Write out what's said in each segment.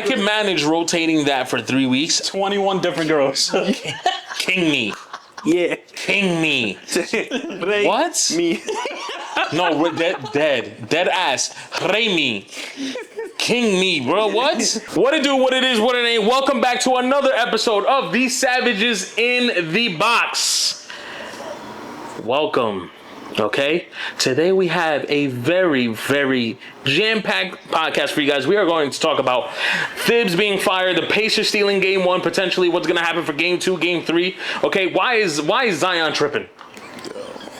I can manage rotating that for 3 weeks. 21 different girls. King me. Yeah. King me. What? Me. No, dead ass. Rey me. King me, bro. What? What it do, what it is, what it ain't. Welcome back to another episode of These Savages in the Box. Welcome. Okay, today we have a very, very jam-packed podcast for you guys. We are going to talk about Thibs being fired, the Pacers stealing game 1, potentially what's going to happen for game 2, game 3. Okay, why is Zion tripping?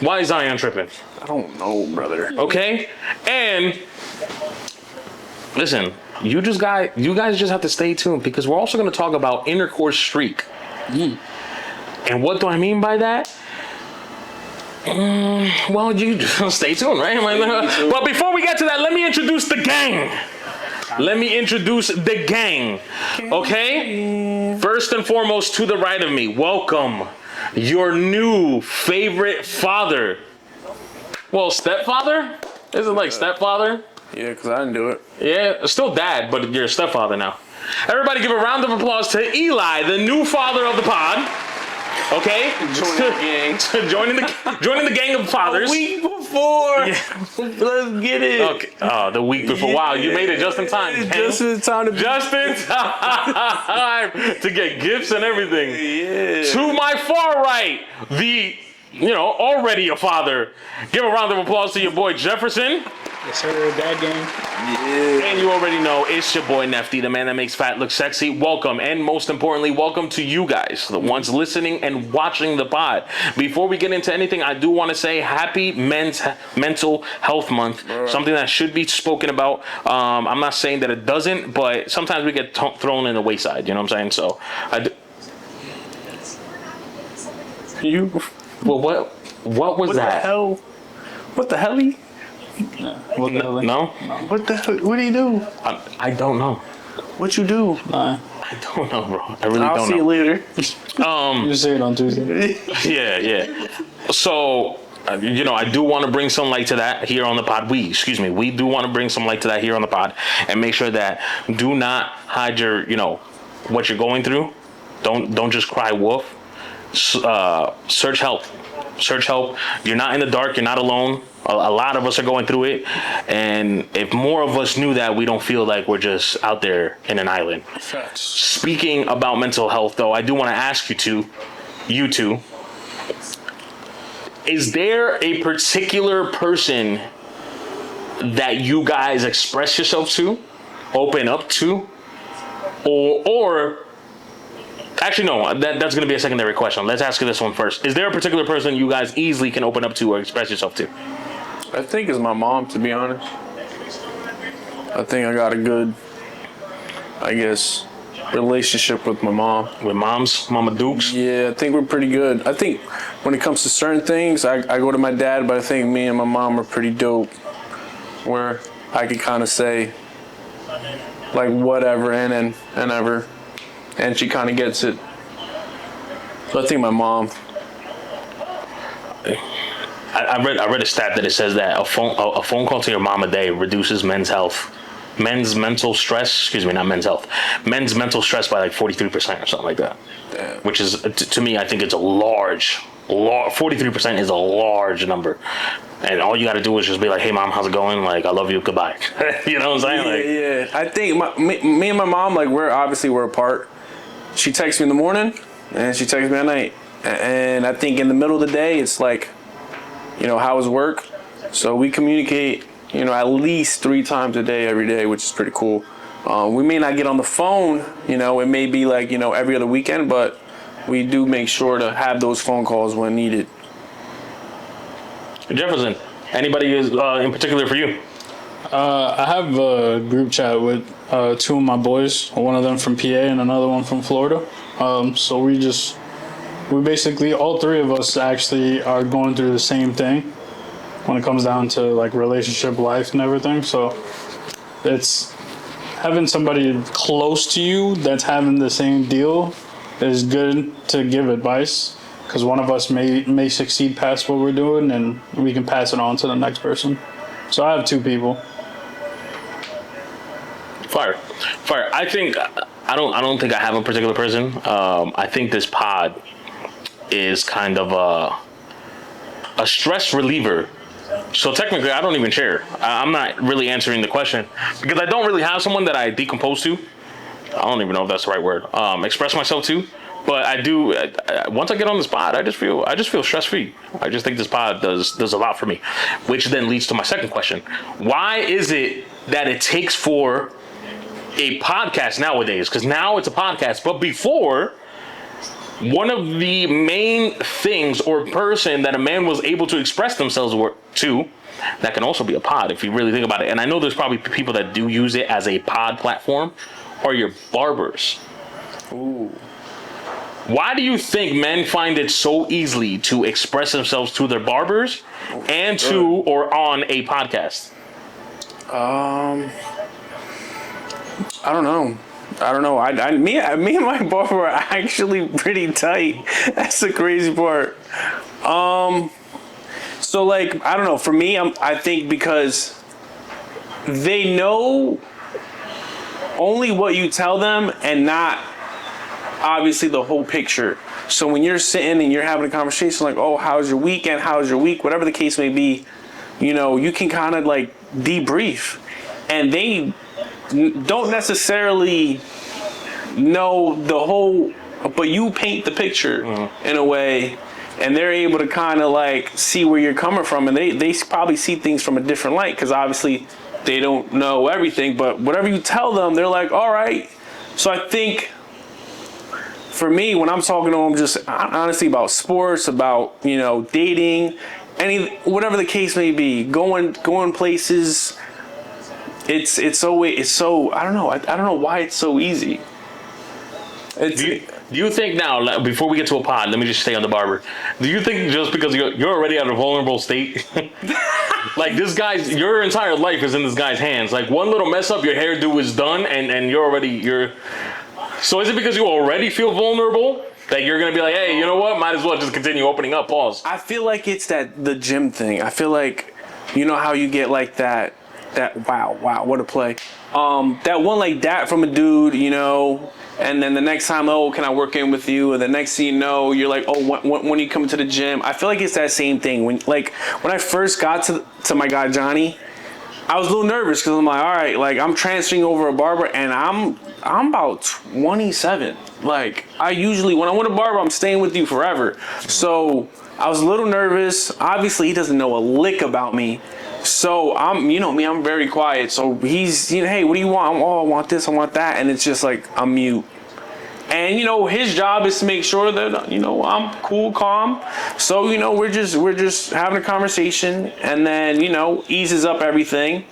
Why is Zion tripping? I don't know, brother. Okay, and listen, you guys just have to stay tuned because we're also going to talk about Intercourse streak. And what do I mean by that? Well, you just stay tuned, right? But before we get to that, let me introduce the gang. Okay? First and foremost, to the right of me, welcome your new favorite father. Well, stepfather? Is it like stepfather? Yeah, because I didn't do it. Yeah, still dad, but you're a stepfather now. Everybody give a round of applause to Eli, the new father of the pod. Okay, joining the gang of fathers. A week before. Yeah. Let's get it. Okay. Oh, the week before. Wow, you made it just in time. Just in time to get gifts and everything. Yeah. To my far right, the already a father. Give a round of applause to your boy Jefferson. Yes, sir. Dad game. Yeah. And you already know it's your boy Nefty, the man that makes fat look sexy. Welcome, and most importantly, welcome to you guys, the ones listening and watching the pod. Before we get into anything, I do want to say happy Mental Health Month. Something that should be spoken about. I'm not saying that it doesn't, but sometimes we get thrown in the wayside. You know what I'm saying? So, Well, what was that? What the hell? No? What the hell? What do you do? I don't know. What you do? Nah. I don't know, bro. I really don't know. I'll see you later. You say it on Tuesday. Yeah. So, I do want to bring some light to that here on the pod. We do want to bring some light to that here on the pod and make sure that do not hide your, what you're going through. Don't just cry wolf. Search help. You're not in the dark. You're not alone. A lot of us are going through it, and if more of us knew that, we don't feel like we're just out there in an island. Facts. Speaking about mental health, though, I do want to ask you two, is there a particular person that you guys express yourself to, open up to, or actually, no, that's going to be a secondary question. Let's ask you this one first. Is there a particular person you guys easily can open up to or express yourself to? I think it's my mom, to be honest. I think I got a good, relationship with my mom. With Mama Dukes? Yeah, I think we're pretty good. I think when it comes to certain things, I go to my dad, but I think me and my mom are pretty dope. Where I could kind of say, like, whatever, and ever. And she kind of gets it. So I think my mom. I read a stat that it says that a phone call to your mom a day reduces men's mental stress by like 43% or something like that. Damn. Which is, to me, I think it's a large 43% is a large number. And all you got to do is just be like, hey, mom, how's it going? Like, I love you. Goodbye. You know what I'm saying? Yeah. I think me and my mom, like, we're apart. She texts me in the morning, and she texts me at night. And I think in the middle of the day, it's like, how was work? So we communicate, at least 3 times a day, every day, which is pretty cool. We may not get on the phone, it may be like, every other weekend, but we do make sure to have those phone calls when needed. Jefferson, anybody is in particular for you? I have a group chat with 2 of my boys, one of them from PA and another one from Florida. So we basically, all 3 of us actually are going through the same thing when it comes down to like relationship life and everything. So it's having somebody close to you that's having the same deal is good to give advice, because one of us may succeed past what we're doing and we can pass it on to the next person. So I have 2 people. Fire. Fire. I think I don't think I have a particular person. I think this pod is kind of a stress reliever. So technically, I don't even share. I'm not really answering the question because I don't really have someone that I decompose to. I don't even know if that's the right word. Express myself to. But I do. Once I get on this pod, I just feel stress free. I just think this pod does a lot for me, which then leads to my second question: why is it that it takes for a podcast nowadays? Because now it's a podcast, but before, one of the main things or person that a man was able to express themselves to, that can also be a pod if you really think about it. And I know there's probably people that do use it as a pod platform, are your barbers. Ooh. Why do you think men find it so easily to express themselves to their barbers and to or on a podcast? I don't know. Me and my barber are actually pretty tight. That's the crazy part. So like, I don't know. For me, I think because they know only what you tell them and not obviously the whole picture. So when you're sitting and you're having a conversation like, oh, how's your weekend? How's your week? Whatever the case may be, you know, you can kind of like debrief, and they don't necessarily know the whole, but you paint the picture in a way, and they're able to kind of like see where you're coming from, and they probably see things from a different light because obviously they don't know everything, but whatever you tell them, they're like, all right. So I think for me, when I'm talking to them, just honestly about sports, about, you know, dating, whatever the case may be, going places. It's so I don't know. I don't know why it's so easy. Do you think now, before we get to a pod, let me just stay on the barber. Do you think just because you're already at a vulnerable state, like this guy's, your entire life is in this guy's hands. Like one little mess up, your hairdo is done, and you're. So is it because you already feel vulnerable that you're gonna be like, hey, you know what? Might as well just continue opening up. Pause. I feel like it's the gym thing. I feel like, you know how you get like that wow, what a play. That one like that from a dude, you know, and then the next time, oh, can I work in with you? And the next thing you know, you're like, oh, when you come to the gym? I feel like it's that same thing. When I first got to my guy Johnny, I was a little nervous because I'm like, all right, like I'm transferring over a barber and I'm about 27. Like I usually, when I want a barber, I'm staying with you forever. So I was a little nervous. Obviously he doesn't know a lick about me. So I'm, you know me, I'm very quiet. So he's, you know, hey, what do you want? I want this, I want that. And it's just like, I'm mute. And, you know, his job is to make sure that, you know, I'm cool, calm. So, you know, we're just having a conversation, and then, you know, eases up everything.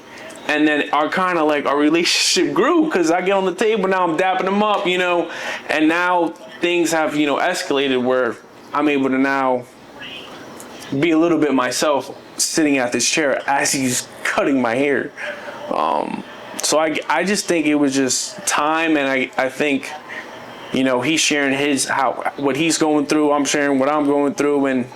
And then our relationship grew because I get on the table, now I'm dapping him up, you know, and now things have, you know, escalated where I'm able to now be a little bit myself sitting at this chair as he's cutting my hair. So I just think it was just time, and I think, you know, he's sharing what he's going through. I'm sharing what I'm going through, and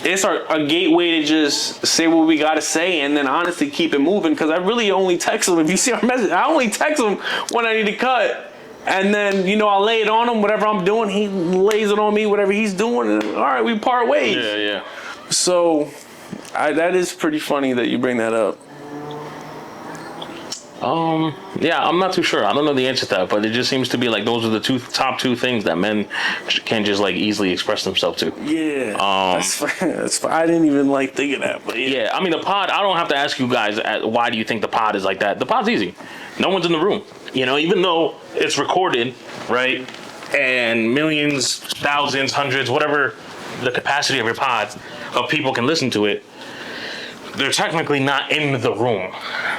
it's a gateway to just say what we gotta say, and then honestly keep it moving. Because I really only text him. If you see our message, I only text him when I need to cut, and then, you know, I'll lay it on him. Whatever I'm doing, he lays it on me. Whatever he's doing, and all right, we part ways. Yeah. So that is pretty funny that you bring that up. Yeah, I'm not too sure. I don't know the answer to that, but it just seems to be like those are the top two things that men can just like easily express themselves to. Yeah, that's fine. I didn't even like think of that, but yeah. I mean, the pod, I don't have to ask you guys why do you think the pod is like that. The pod's easy. No one's in the room. You know, even though it's recorded, right? And millions, thousands, hundreds, whatever the capacity of your pod of people can listen to it, they're technically not in the room.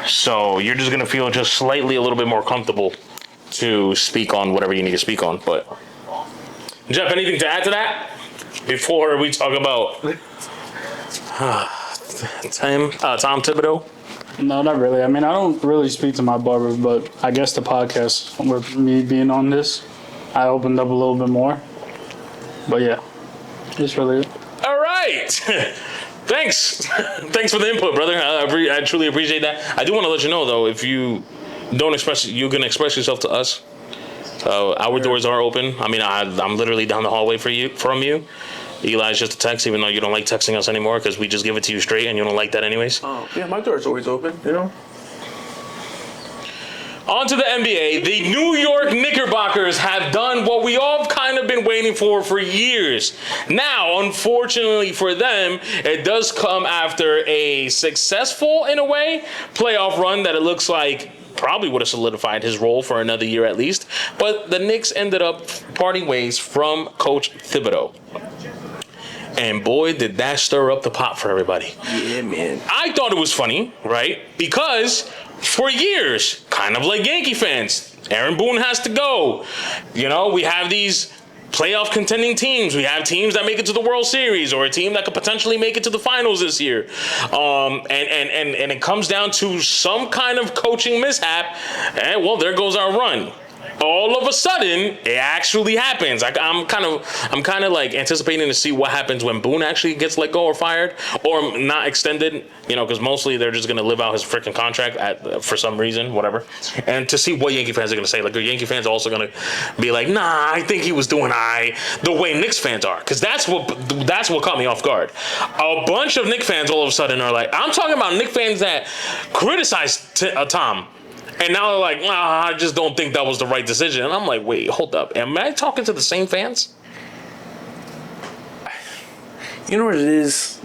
So you're just going to feel just slightly a little bit more comfortable to speak on whatever you need to speak on. But Jeff, anything to add to that before we talk about Tom Thibodeau? No, not really. I mean, I don't really speak to my barber, but I guess the podcast, with me being on this, I opened up a little bit more. But yeah, that's really it. All right. Thanks for the input, brother. I truly appreciate that. I do want to let you know, though, if you don't express. You can express yourself to us. Our doors are open. I mean, I'm literally down the hallway from you. Eli's just a text, even though you don't like texting us anymore because we just give it to you straight, and you don't like that anyways. Oh yeah, my door's always open. You know. On to the NBA. The New York Knickerbockers have done what we all kind of been waiting for years. Now, unfortunately for them, it does come after a successful, in a way, playoff run that it looks like probably would have solidified his role for another year at least. But the Knicks ended up parting ways from Coach Thibodeau. And boy, did that stir up the pot for everybody. Yeah, man. I thought it was funny, right? Because for years, kind of like Yankee fans, Aaron Boone has to go. You know, we have these playoff contending teams. We have teams that make it to the World Series, or a team that could potentially make it to the finals this year. And it comes down to some kind of coaching mishap, and well, there goes our run. All of a sudden, it actually happens. I'm kind of like anticipating to see what happens when Boone actually gets let go or fired or not extended. You know, because mostly they're just gonna live out his freaking contract for some reason, whatever. And to see what Yankee fans are gonna say. Like, are Yankee fans also gonna be like, nah, I think he was doing the way Knicks fans are, because that's what caught me off guard. A bunch of Knicks fans all of a sudden are like, I'm talking about Knicks fans that criticized Tom. And now they're like, I just don't think that was the right decision. And I'm like, wait, hold up. Am I talking to the same fans? You know what it is?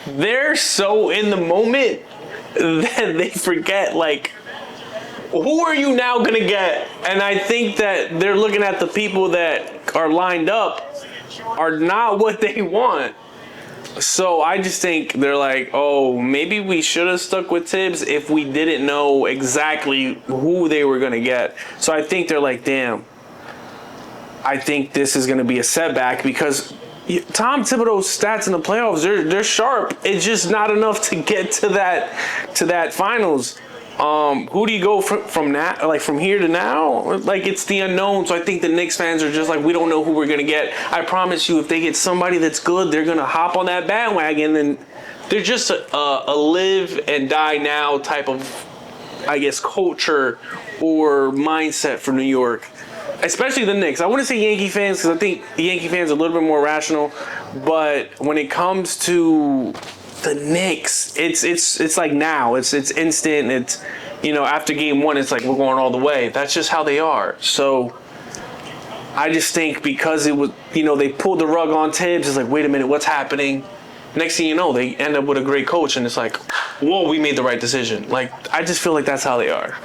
they're so in the moment that they forget, like, who are you now going to get? And I think that they're looking at the people that are lined up are not what they want. So I just think they're like, oh, maybe we should have stuck with Tibbs if we didn't know exactly who they were going to get. So I think they're like, damn, I think this is going to be a setback, because Tom Thibodeau's stats in the playoffs, they're sharp. It's just not enough to get to that finals. Who do you go from that, like from here to now? Like, it's the unknown. So I think the Knicks fans are just like, we don't know who we're gonna get. I promise you, if they get somebody that's good, they're gonna hop on that bandwagon. And they're just a live and die now type of, I guess, culture or mindset for New York, especially the Knicks. I wouldn't say Yankee fans, because I think the Yankee fans are a little bit more rational. But when it comes to the Knicks, it's like now. It's instant. It's, you know, after game one, it's like we're going all the way. That's just how they are. So I just think because it was, you know, they pulled the rug on Tibbs, it's like, wait a minute, what's happening? Next thing you know, they end up with a great coach, and it's like, whoa, we made the right decision. Like, I just feel like that's how they are.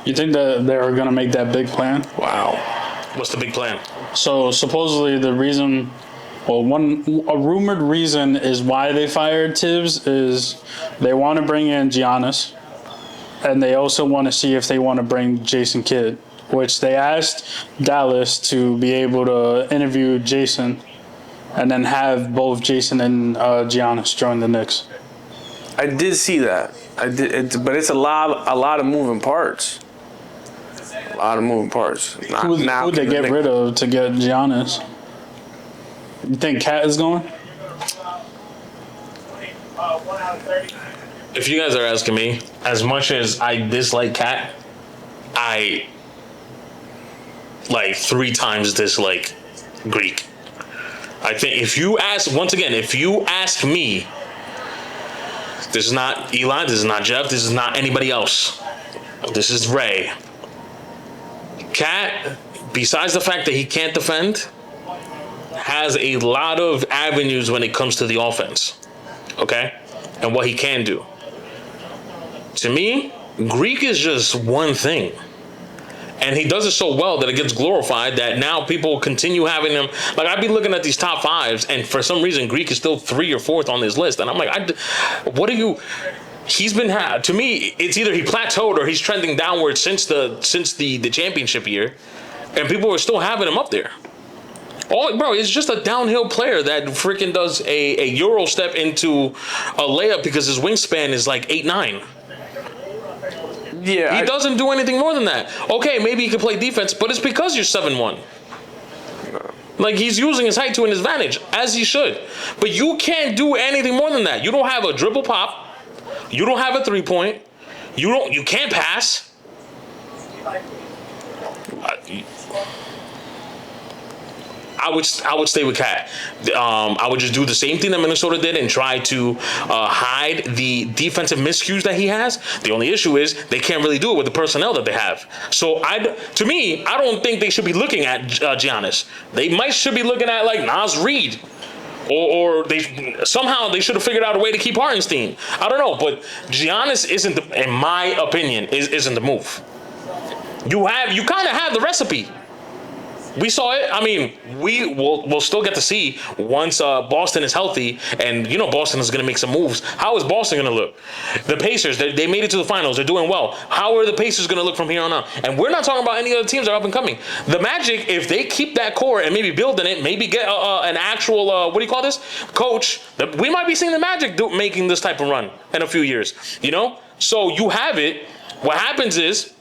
You think that they're going to make that big plan? Wow. What's the big plan? So supposedly the reason, well, a rumored reason is why they fired Tibbs is they want to bring in Giannis, and they also want to see if they want to bring Jason Kidd, which they asked Dallas to be able to interview Jason and then have both Jason and Giannis join the Knicks. I did see that. But it's a lot of moving parts. A lot of moving parts. Who would they get rid of to get Giannis? You think Cat is going? If you guys are asking me, as much as I dislike Cat, I like 3 times dislike Greek. I think if you ask me, this is not Eli, this is not Jeff, this is not anybody else. This is Ray. Cat, besides the fact that he can't defend, has a lot of avenues when it comes to the offense, okay? And what he can do. To me, Greek is just one thing. And he does it so well that it gets glorified that now people continue having him. Like, I'd be looking at these top 5s, and for some reason, Greek is still 3 or 4th on this list. And I'm like, what are you... He's been, to me, it's either he plateaued or he's trending downward since the championship year. And people are still having him up there. Bro, it's just a downhill player that freaking does a Euro step into a layup because his wingspan is like 8'9". Yeah, he doesn't do anything more than that. Okay, maybe he can play defense, but it's because you're 7'1". Like, he's using his height to an advantage, as he should. But you can't do anything more than that. You don't have a dribble pop. You don't have a 3-point. You can't pass. I would stay with Cat. I would just do the same thing that Minnesota did and try to hide the defensive miscues that he has. The only issue is they can't really do it with the personnel that they have. So to me, I don't think they should be looking at Giannis. They should be looking at like Nas Reed. Or they should have figured out a way to keep Hartenstein. I don't know, but Giannis isn't, in my opinion, isn't the move. You kind of have the recipe. We saw it. I mean, we'll still get to see once Boston is healthy, and Boston is going to make some moves. How is Boston going to look? The Pacers, they made it to the finals. They're doing well. How are the Pacers going to look from here on out? And we're not talking about any other teams that are up and coming. The Magic, if they keep that core and maybe build in it, maybe get an actual coach, we might be seeing the Magic making this type of run in a few years. So you have it. What happens is,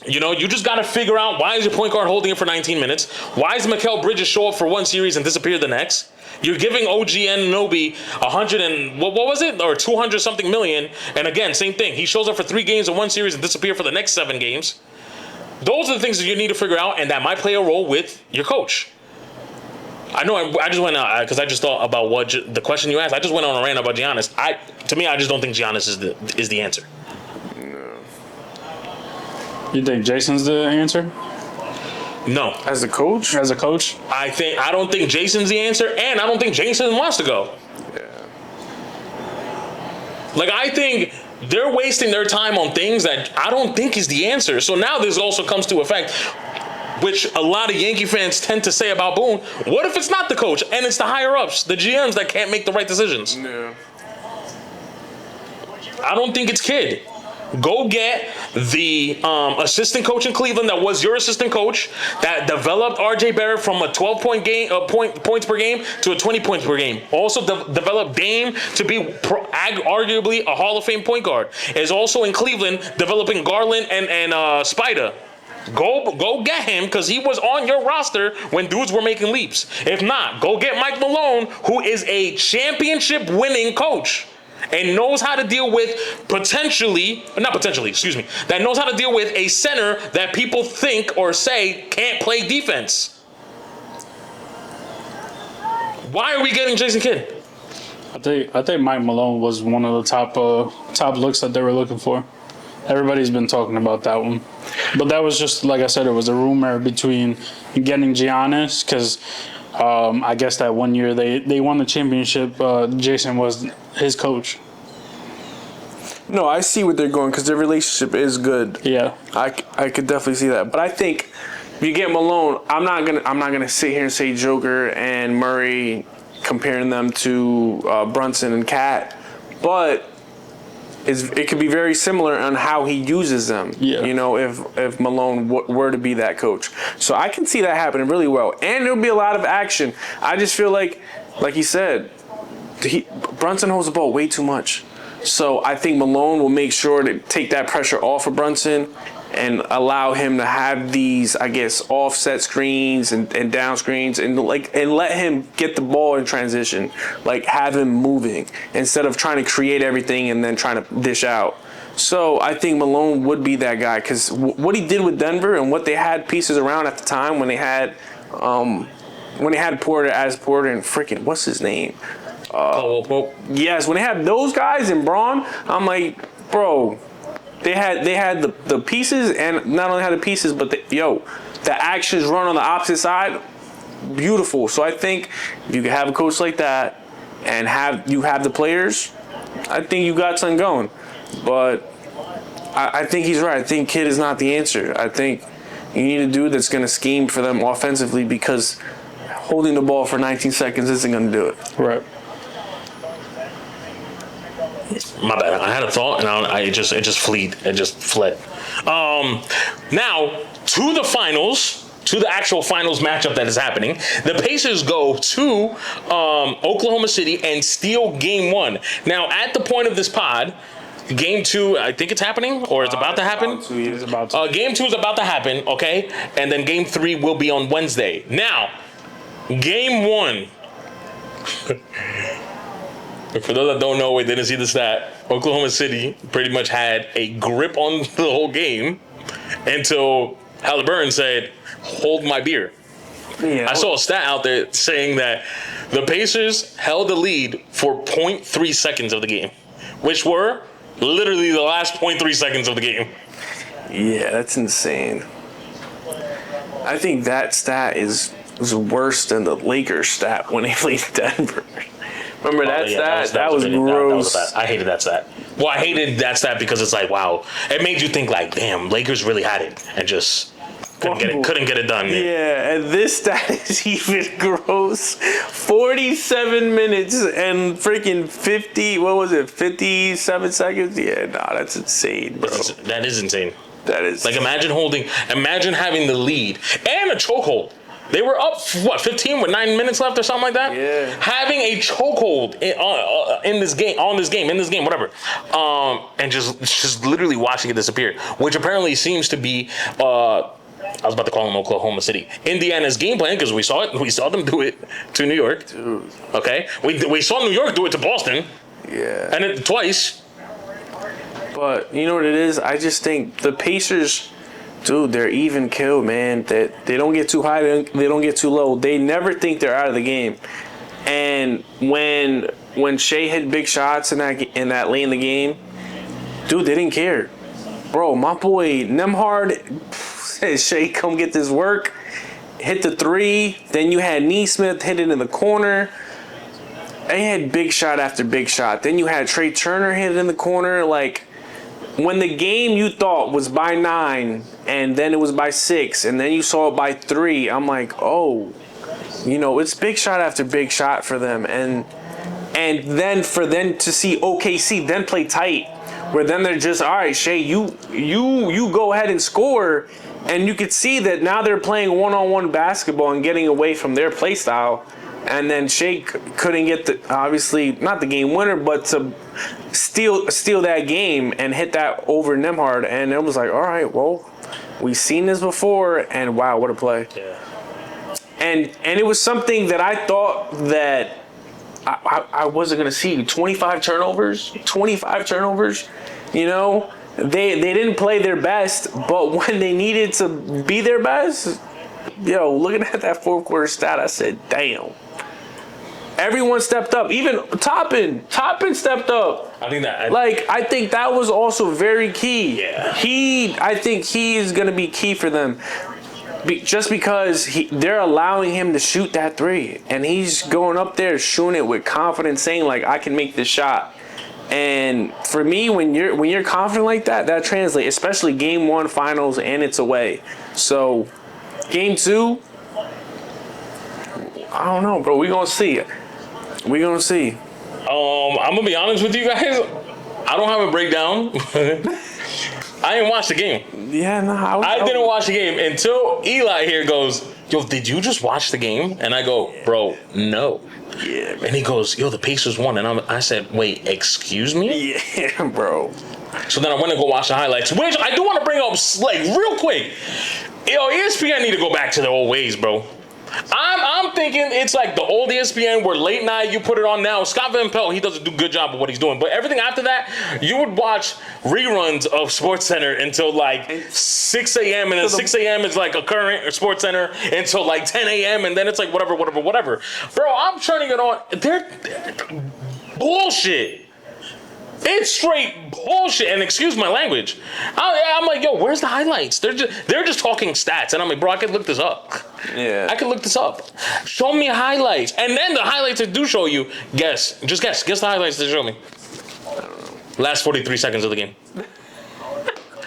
you just got to figure out, why is your point guard holding it for 19 minutes? Why does Mikal Bridges show up for one series and disappear the next? You're giving OG Anunoby 100 and what was it? Or 200 something million. And again, same thing. He shows up for 3 games in one series and disappear for the next 7 games. Those are the things that you need to figure out, and that might play a role with your coach. I know I just went out because I just thought about the question you asked. I just went on a rant about Giannis. To me, I just don't think Giannis is the answer. You think Jason's the answer? No. As a coach? As a coach? I don't think Jason's the answer, and I don't think Jason wants to go. Yeah. Like, I think they're wasting their time on things that I don't think is the answer. So now this also comes to effect, which a lot of Yankee fans tend to say about Boone. What if it's not the coach and it's the higher-ups, the GMs that can't make the right decisions? Yeah. I don't think it's Kidd. Go get the assistant coach in Cleveland that was your assistant coach, that developed R.J. Barrett from a 12-point game, points per game to a 20 points per game. Also developed Dame to be arguably a Hall of Fame point guard. Is also in Cleveland developing Garland and Spida. Go get him, because he was on your roster when dudes were making leaps. If not, go get Mike Malone, who is a championship winning coach and knows how to deal with that knows how to deal with a center that people think or say can't play defense. Why are we getting Jason Kidd? I think Mike Malone was one of the top looks that they were looking for. Everybody's been talking about that one. But that was just, like I said, it was a rumor between getting Giannis, because I guess that one year they won the championship. Jason was his coach. No, I see what they're going, because their relationship is good. Yeah, I could definitely see that. But I think if you get Malone, I'm not gonna sit here and say Joker and Murray, comparing them to Brunson and Cat, but it could be very similar on how he uses them. Yeah. If Malone were to be that coach. So I can see that happening really well. And there'll be a lot of action. I just feel like he said, Brunson holds the ball way too much. So I think Malone will make sure to take that pressure off of Brunson and allow him to have these, I guess, offset screens and down screens and let him get the ball in transition, have him moving instead of trying to create everything and then trying to dish out. So I think Malone would be that guy, because what he did with Denver and what they had pieces around at the time when they had Porter and freaking what's his name? Yes, when they had those guys in Braun, I'm like, bro. They had the pieces, and not only had the pieces, but the actions run on the opposite side, beautiful. So I think if you can have a coach like that and have the players, I think you got something going. But I think he's right. I think Kidd is not the answer. I think you need a dude that's going to scheme for them offensively, because holding the ball for 19 seconds isn't going to do it. right. My bad. I had a thought and it just fled. Now to the finals, to the actual finals matchup that is happening. The Pacers go to Oklahoma City and steal Game 1. Now at the point of this pod, Game 2, I think it's happening, or it's about to happen. It's about to. Game 2 is about to happen, okay, and then Game 3 will be on Wednesday. Now, Game 1. For those that don't know, we didn't see the stat. Oklahoma City pretty much had a grip on the whole game until Halliburton said, "Hold my beer." Yeah, I saw a stat out there saying that the Pacers held the lead for 0.3 seconds of the game, which were literally the last 0.3 seconds of the game. Yeah, that's insane. I think that stat is worse than the Lakers stat when they played Denver. Remember that stat? That was gross. I hated that stat. Well, I hated that stat because it's like, wow, it made you think like, damn, Lakers really had it and just couldn't get it done. Yeah, and this stat is even gross. 47 minutes and freaking 57 seconds? Yeah, nah, that's insane, bro. That is insane. That is. Like, imagine having the lead and a chokehold. They were up, 15 with 9 minutes left or something like that? Yeah. Having a chokehold in this game, whatever. And just literally watching it disappear, which apparently seems to be, I was about to call them Oklahoma City, Indiana's game plan, because we saw them do it to New York. Dude. Okay? We saw New York do it to Boston. Yeah. And it twice. But you know what it is? I just think the Pacers, dude, they're even killed, man. That they don't get too high, they don't get too low. They never think they're out of the game. And when Shea hit big shots in that late in the game, dude, they didn't care. Bro, my boy Nembhard said, "Shea, come get this work." Hit the three. Then you had Neesmith hit it in the corner. They had big shot after big shot. Then you had Trey Turner hit it in the corner. Like, when the game you thought was by 9, and then it was by 6, and then you saw it by 3, I'm like, oh, it's big shot after big shot for them. And then for them to see OKC then play tight, where then they're just, all right, Shea, you go ahead and score. And you could see that now they're playing one-on-one basketball and getting away from their play style. And then Shea couldn't get obviously not the game winner, but to steal that game and hit that over Nembhard. And it was like, all right, well, we've seen this before, and wow, what a play! Yeah. And it was something that I thought that I wasn't gonna see. 25 turnovers. They didn't play their best, but when they needed to be their best, looking at that fourth quarter stat, I said, damn. Everyone stepped up. Even Toppin stepped up. I think that was also very key. Yeah. I think he is going to be key for them. Just because they're allowing him to shoot that three. And he's going up there shooting it with confidence, saying, like, I can make this shot. And for me, when you're confident like that, that translates, especially game 1 finals, and it's away. So game 2, I don't know, bro. We're going to see. I'm going to be honest with you guys. I don't have a breakdown. I didn't watch the game. Yeah, no. I didn't watch the game until Eli here goes, "Yo, did you just watch the game?" And I go, "Bro, no." Yeah, man. And he goes, "Yo, the Pacers won." And I said, "Wait, excuse me?" Yeah, bro. So then I went and go watch the highlights, which I do want to bring up, like, real quick. Yo, ESPN need to go back to their old ways, bro. I'm thinking it's like the old ESPN where late night you put it on now. Scott Van Pelt, he does a good job of what he's doing. But everything after that, you would watch reruns of SportsCenter until like 6 a.m. And then 6 a.m. is like a current or SportsCenter until like 10 a.m. And then it's like whatever. Bro, I'm turning it on. They're bullshit. It's straight bullshit, and excuse my language. I'm like, yo, where's the highlights? They're just talking stats, and I'm like, bro, I could look this up. Yeah, I could look this up. Show me highlights, and then the highlights that do show you. Guess the highlights that show me. Last 43 seconds of the game.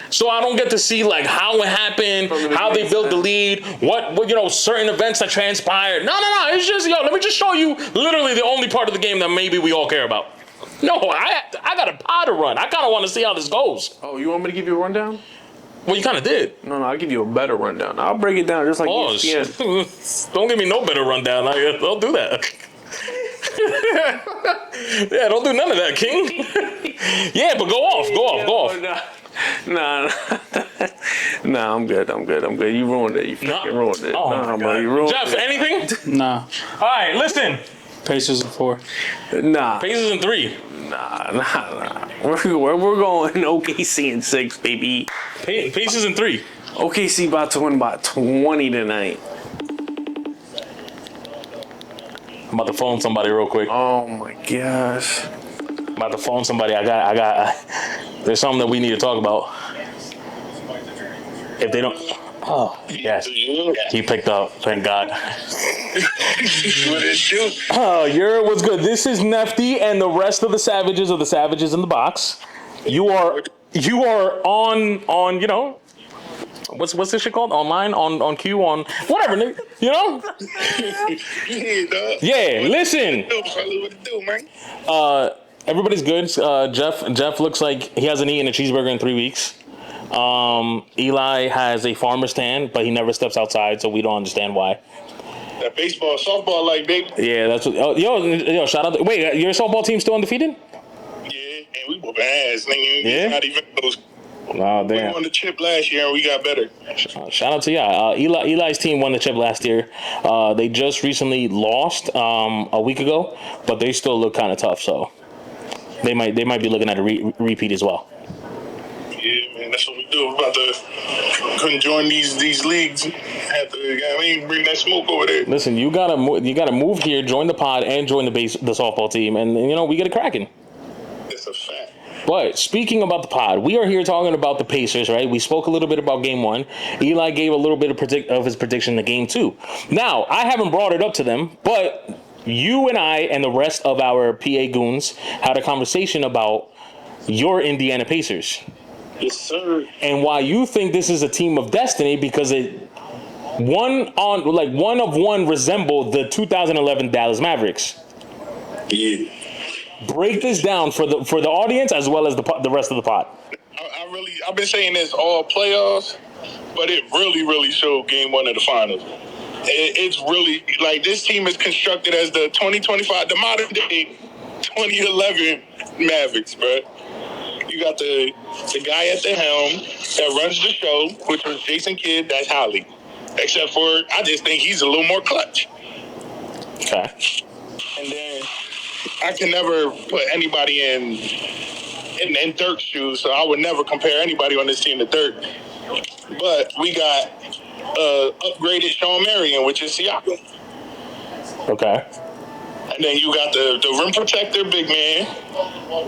So I don't get to see like how it happened, how they built the lead, what certain events that transpired. No. It's just let me just show you literally the only part of the game that maybe we all care about. No, I got a pod to run. I kind of want to see how this goes. Oh, you want me to give you a rundown? Well, you kind of did. No, I'll give you a better rundown. I'll break it down just like ESPN. Don't give me no better rundown. Don't do that. Yeah, don't do none of that, King. Yeah, but go off. Nah, I'm good. You ruined it. You fucking ruined it. Oh, nah, bro, you ruined Jeff, it. anything? Nah. All right, listen. Pacers in 4. Nah. Pacers in 3. Nah. We're going OKC in 6, baby. Pacers in 3. OKC about to win by 20 tonight. I'm about to phone somebody real quick. Oh my gosh. I'm about to phone somebody. I got. There's something that we need to talk about. If they don't. Oh, yes. He picked up. Thank God. Oh, what's good? This is Nefty and the rest of the Savages in the box. You are on, you know, what's this shit called? Online? On Q, on whatever, nigga. You know? Yeah, listen. What to do, man? Everybody's good. Jeff looks like he hasn't eaten a cheeseburger in 3 weeks. Eli has a farmer's tan, but he never steps outside, so we don't understand why. That baseball, softball, like, baby. Yeah, that's what. Oh, yo, shout out. Wait, your softball team still undefeated? Yeah, and we whoop ass, nigga. Yeah? It's not even close. Oh, We damn. won the chip last year and we got better. Shout out to y'all. Eli's team won the chip last year. They just recently lost a week ago, but they still look kind of tough, so they might be looking at a repeat as well. Yeah, man, that's what we do. We're about to couldn't join these leagues. Have to, bring that smoke over there. Listen, you gotta move here, join the pod, and join the softball team, and you know we get it cracking. It's a fact. But speaking about the pod, we are here talking about the Pacers, right? We spoke a little bit about Game 1. Eli gave a little bit of his prediction to Game 2. Now, I haven't brought it up to them, but you and I and the rest of our PA goons had a conversation about your Pacers. Yes, sir. And why you think this is a team of destiny, because it one of one resembled the 2011 Dallas Mavericks. Yeah. Break this down for the audience as well as the rest of the pod. I've been saying this all playoffs, but it really showed Game 1 of the finals. It's really like this team is constructed as the 2025, the modern day 2011 Mavericks, bro. You got the guy at the helm that runs the show, which was Jason Kidd. That's Holly. Except for, I just think he's a little more clutch. Okay. And then I can never put anybody in Dirk's shoes, so I would never compare anybody on this team to Dirk. But we got upgraded Sean Marion, which is Siakam. Okay. And then you got the rim protector, big man,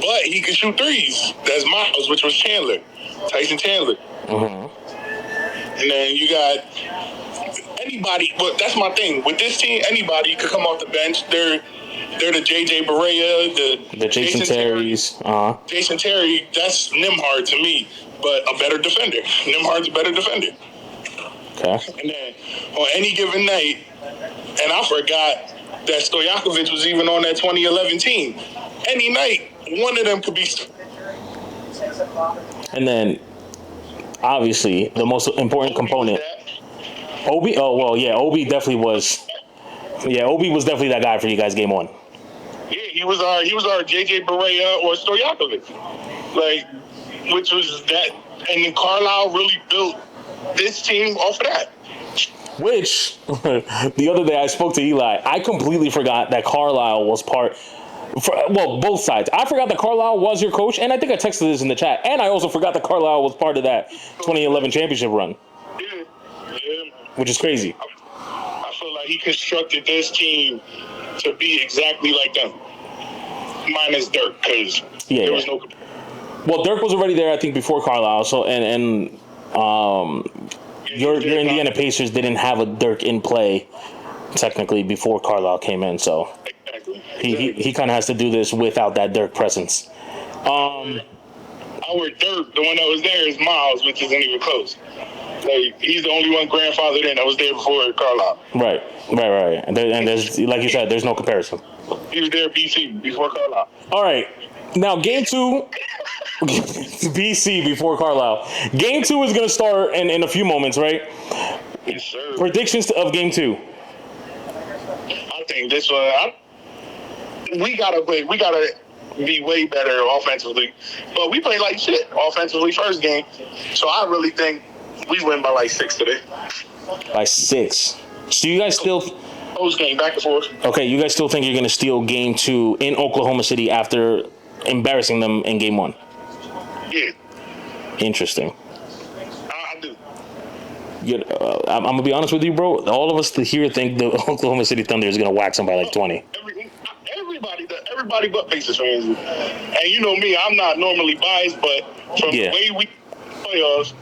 but he can shoot threes. That's Miles, which was Tyson Chandler. Mm-hmm. And then you got anybody. But that's my thing with this team. Anybody could come off the bench. They're the JJ Barea, The Jason Terry's. Jason Terry. That's Nembhard to me, but a better defender. Nembhard's a better defender. Okay. And then on any given night, and I forgot that Stojakovic was even on that 2011 team. Any night, one of them could be. And then, obviously, the most important component, Obi. Oh well, yeah, Obi definitely was. Yeah, Obi was definitely that guy for you guys. Game 1. Yeah, he was our JJ Barea or Stojakovic, like, which was that. And then Carlisle really built this team off of that. Which, the other day I spoke to Eli. I completely forgot that Carlisle was both sides. I forgot that Carlisle was your coach, and I think I texted this in the chat. And I also forgot that Carlisle was part of that 2011 championship run. Yeah. Which is crazy. I feel like he constructed this team to be exactly like them. Minus Dirk, because there was no. Well, Dirk was already there, I think, before Carlisle. So your Indiana Pacers didn't have a Dirk in play technically before Carlisle came in, so he kind of has to do this without that Dirk presence. Our Dirk, the one that was there, is Miles, which isn't even close. Like, he's the only one grandfathered in that was there before Carlisle. Right. And there's, like you said, there's no comparison. He was there BC before Carlisle. All right. Now, Game 2, BC before Carlisle. Game 2 is going to start in a few moments, right? Yes, sir. Predictions of Game 2. I think this one, we gotta be way better offensively. But we played like shit offensively first game. So I really think we win by like 6 today. By 6. So you guys still... Post game, back and forth. Okay, you guys still think you're going to steal game 2 in Oklahoma City after embarrassing them in game 1? Yeah, Interesting. I do. I'm going to be honest with you, bro. All of us here think the Oklahoma City Thunder is going to whack somebody like 20. Everybody but Pacers fans. And you know me, I'm not normally biased, but from the way we playoffs,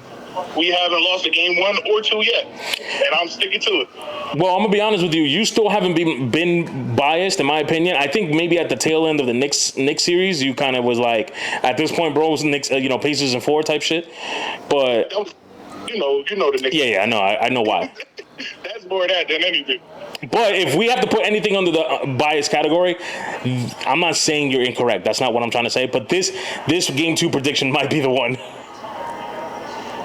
we haven't lost a game 1 or 2 yet, and I'm sticking to it. Well, I'm gonna be honest with you. You still haven't been biased, in my opinion. I think maybe at the tail end of the Knicks series, you kind of was like, at this point, bro, Knicks, Pacers and 4 type shit. But you know the Knicks. Yeah, I know why. That's more that than anything. But if we have to put anything under the bias category, I'm not saying you're incorrect. That's not what I'm trying to say. But this game 2 prediction might be the one.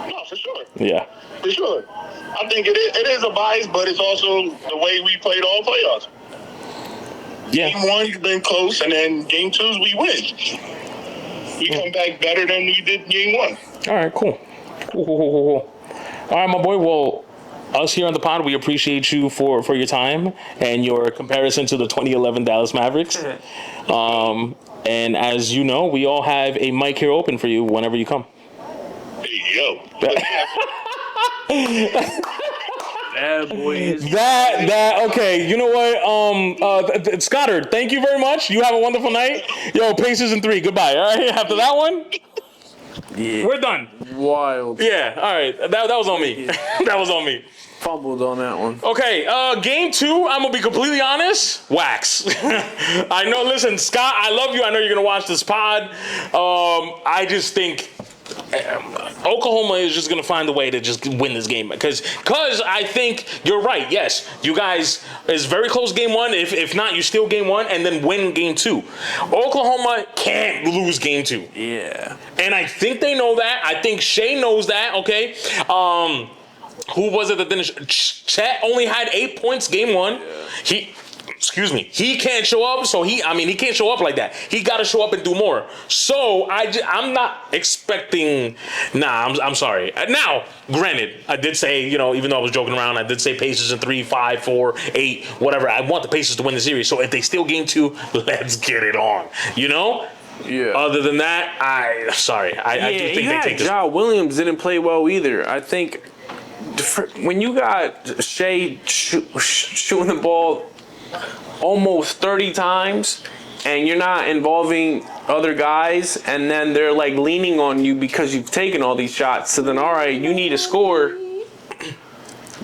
No, for sure. Yeah. For sure. I think it is a bias, but it's also the way we played all playoffs. Yeah. Game 1's been close, and then game 2's we win. We come back better than we did game 1. All right, cool. All right, my boy. Well, us here on the pod, we appreciate you for your time and your comparison to the 2011 Dallas Mavericks. And as you know, we all have a mic here open for you whenever you come. Yo. That boy. Okay, you know what? Scottard, thank you very much. You have a wonderful night. Yo, Pacers in 3. Goodbye. All right, after that one, Yeah. we're done. Wild. Yeah, all right. That was on me. That was on me. Fumbled on that one. Okay, game 2, I'm going to be completely honest, wax. I know, listen, Scott, I love you. I know you're going to watch this pod. I just think Oklahoma is just going to find a way to just win this game. Because I think you're right. Yes, you guys, it's very close game 1. If not, you steal game 1 and then win game 2. Oklahoma can't lose game 2. Yeah. And I think they know that. I think Shea knows that, okay? Who was it that didn't? Chet only had 8 points game 1. Yeah. He can't show up, so he can't show up like that. He got to show up and do more. So I'm not expecting. I'm sorry. Now, granted, I did say, even though I was joking around, I did say Pacers in 3, 5, 4, 8, whatever. I want the Pacers to win the series. So if they steal game 2, let's get it on. Yeah. Other than that, I do think they take this. Ja Williams didn't play well either. I think when you got Shea shooting the ball almost 30 times and you're not involving other guys, and then they're like leaning on you because you've taken all these shots, so then all right, you need a score.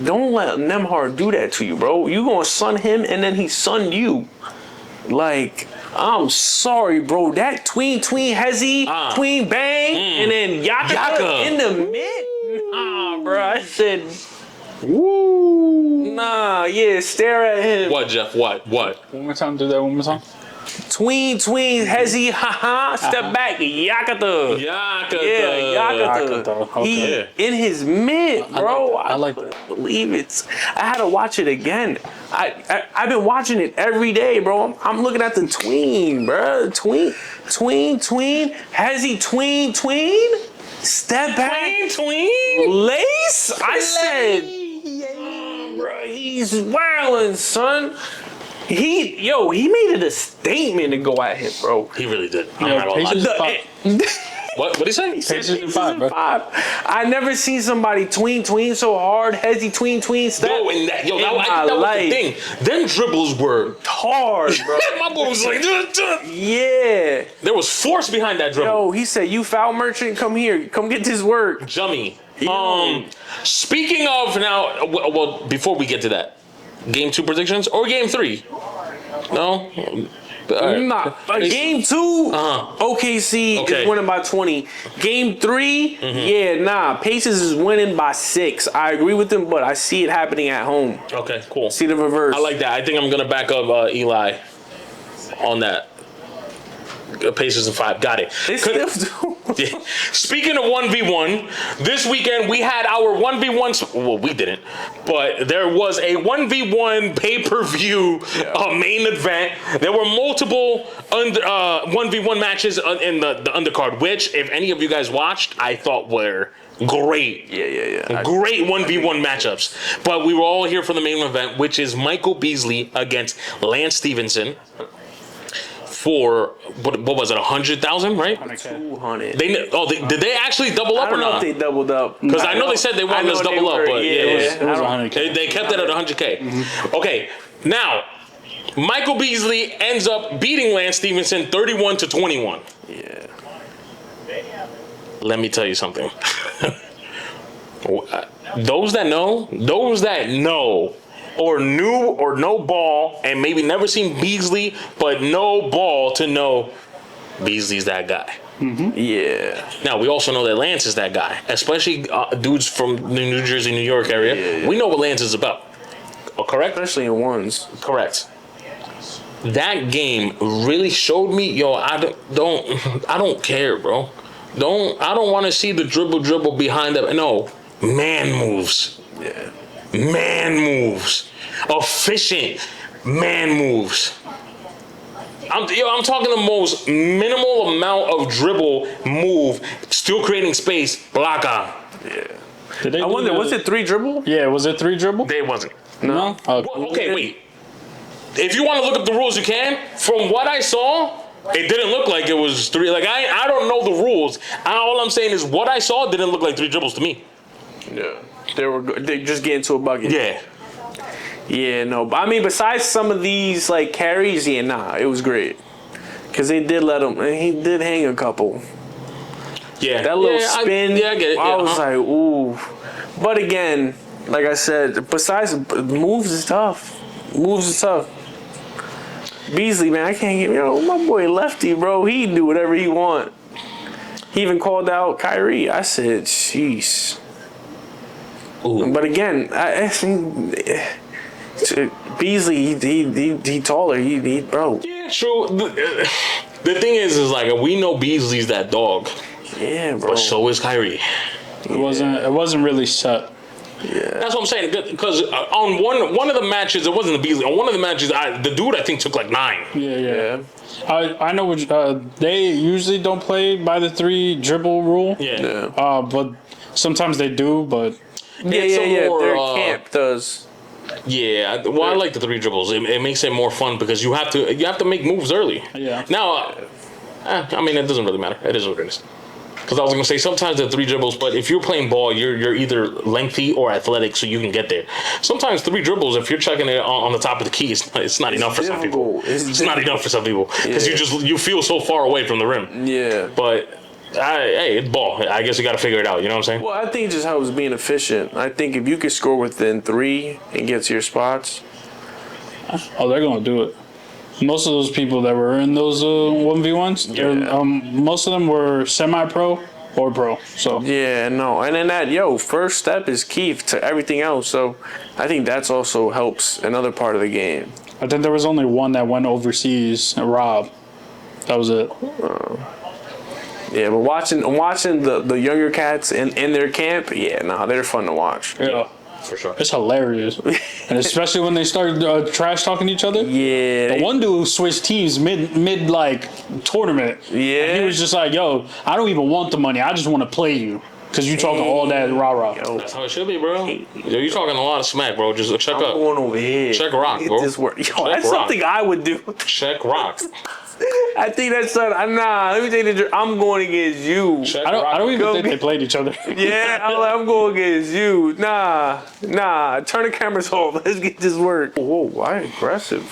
Don't let Nembhard do that to you, bro. You gonna sun him and then he sunned you. Like, I'm sorry, bro. That tween hezzy, tween bang, and then Yaka in the mid. Bro, I said, woo. Nah, yeah, stare at him. What, Jeff? What? One more time, do that one more time. Tween, hezzy, step back, Yakata. Yeah, Yakata. Okay. He in his mid, bro. I like that. Believe it. I had to watch it again. I've been watching it every day, bro. I'm looking at the tween, bro. Tween, hezzy, tween. Step back. Tween. Lace? I said, bro, he's wildin', son. He made it a statement to go at him, bro. He really did. I'm Yeah, not gonna lie. Pacers What did he say? Pacers in 5, bro. I never seen somebody tween so hard, hezzy tween step. I think that was life. the thing. Them dribbles were Hard, bro. my boy was like, Yeah. there was force behind that dribble. Yo, he said, you foul merchant, come here. Come get this work. Jummy. Speaking of now, well, before we get to that, game 2 predictions or game 3? No. All right. Nah. Game 2, OKC is winning by 20. Game 3, Pacers is winning by 6. I agree with them, but I see it happening at home. Okay, cool. See the reverse. I like that. I think I'm gonna back up Eli on that. Pacers in 5. Got it. They still do. Yeah. Speaking of 1v1, this weekend we had our 1v1. Well, we didn't, but there was a 1v1 pay-per-view main event. There were multiple 1v1 matches in the undercard, which, if any of you guys watched, I thought were great. Yeah. Great 1v1 matchups. But we were all here for the main event, which is Michael Beasley against Lance Stephenson for, what was it, 100,000, right? 200. Did they actually double up I don't or know not? if they doubled up. Because I know they said they wanted us to double up, but It was 100K. they kept it at 100K. Okay, now Michael Beasley ends up beating Lance Stephenson 31-21. Yeah. Let me tell you something. Those that know, or knew or know ball, and maybe never seen Beasley, but know ball to know Beasley's that guy. Yeah. Now, we also know that Lance is that guy, especially dudes from the New Jersey, New York area. We know what Lance is about. Correct? Especially in ones. Correct. That game really showed me, I don't care, bro. I don't want to see the dribble behind them. No, man moves. Yeah. Man moves. Efficient man moves. I'm talking the most minimal amount of dribble move, still creating space. Blocka. Yeah. I wonder, was it 3 dribble? Yeah, was it 3 dribble? It wasn't. No. Okay, wait. If you want to look up the rules, you can. From what I saw, it didn't look like it was 3. Like I don't know the rules. All I'm saying is what I saw didn't look like 3 dribbles to me. Yeah. They just get into a bucket. Yeah. Yeah, no. But I mean, besides some of these like carries, it was great. Cause they did let him, and he did hang a couple. Yeah. That little spin. I get it. I was like, ooh. But again, like I said, besides moves is tough. Beasley, man, I can't get my boy Lefty, bro. He can do whatever he want. He even called out Kyrie. I said, jeez. But again, Beasley, he taller. He bro. Yeah, true. The thing is like we know Beasley's that dog, Yeah, bro. but so is Kyrie. It wasn't really set. Yeah. That's what I'm saying. Because on one of the matches, it wasn't the Beasley. On one of the matches, the dude I think took like 9. Yeah. I know which, they usually don't play by the 3 dribble rule. Yeah. But sometimes they do. But Yeah. More, Their camp does. Yeah, well, I like the 3 dribbles. It makes it more fun because you have to make moves early. Yeah. Now, I mean, it doesn't really matter. It is what it is. Because I was gonna say sometimes the 3 dribbles, but if you're playing ball, you're either lengthy or athletic, so you can get there. Sometimes 3 dribbles, if you're checking it on the top of the key, it's not enough for some people. It's not enough for some people because you feel so far away from the rim. Yeah. But hey, it's ball. I guess you got to figure it out. You know what I'm saying? Well, I think just how it was being efficient. I think if you could score within 3 and get to your spots. they're gonna do it. Most of those people that were in those 1v1s, most of them were semi-pro or pro. So Yeah, no. And then first step is key to everything else. So I think that's also helps another part of the game. I think there was only one that went overseas, Rob. That was it. Yeah, but watching the younger cats in their camp, they're fun to watch. Yeah. For sure. It's hilarious. And especially when they start trash talking to each other. Yeah. The one dude switched teams mid like tournament. Yeah. And he was just like, yo, I don't even want the money. I just want to play you. Because you talking all that rah-rah. That's how it should be, bro. You talking a lot of smack, bro. Just check I'm up. going over here. Check rock, bro. This work. Check That's rock. something I would do. Check rock. I think that's something. Let me take the. I'm going against you. Check I don't even Go think get- they played each other. Yeah, I'm going against you. Nah. Turn the cameras off. Let's get this work. Whoa, why aggressive?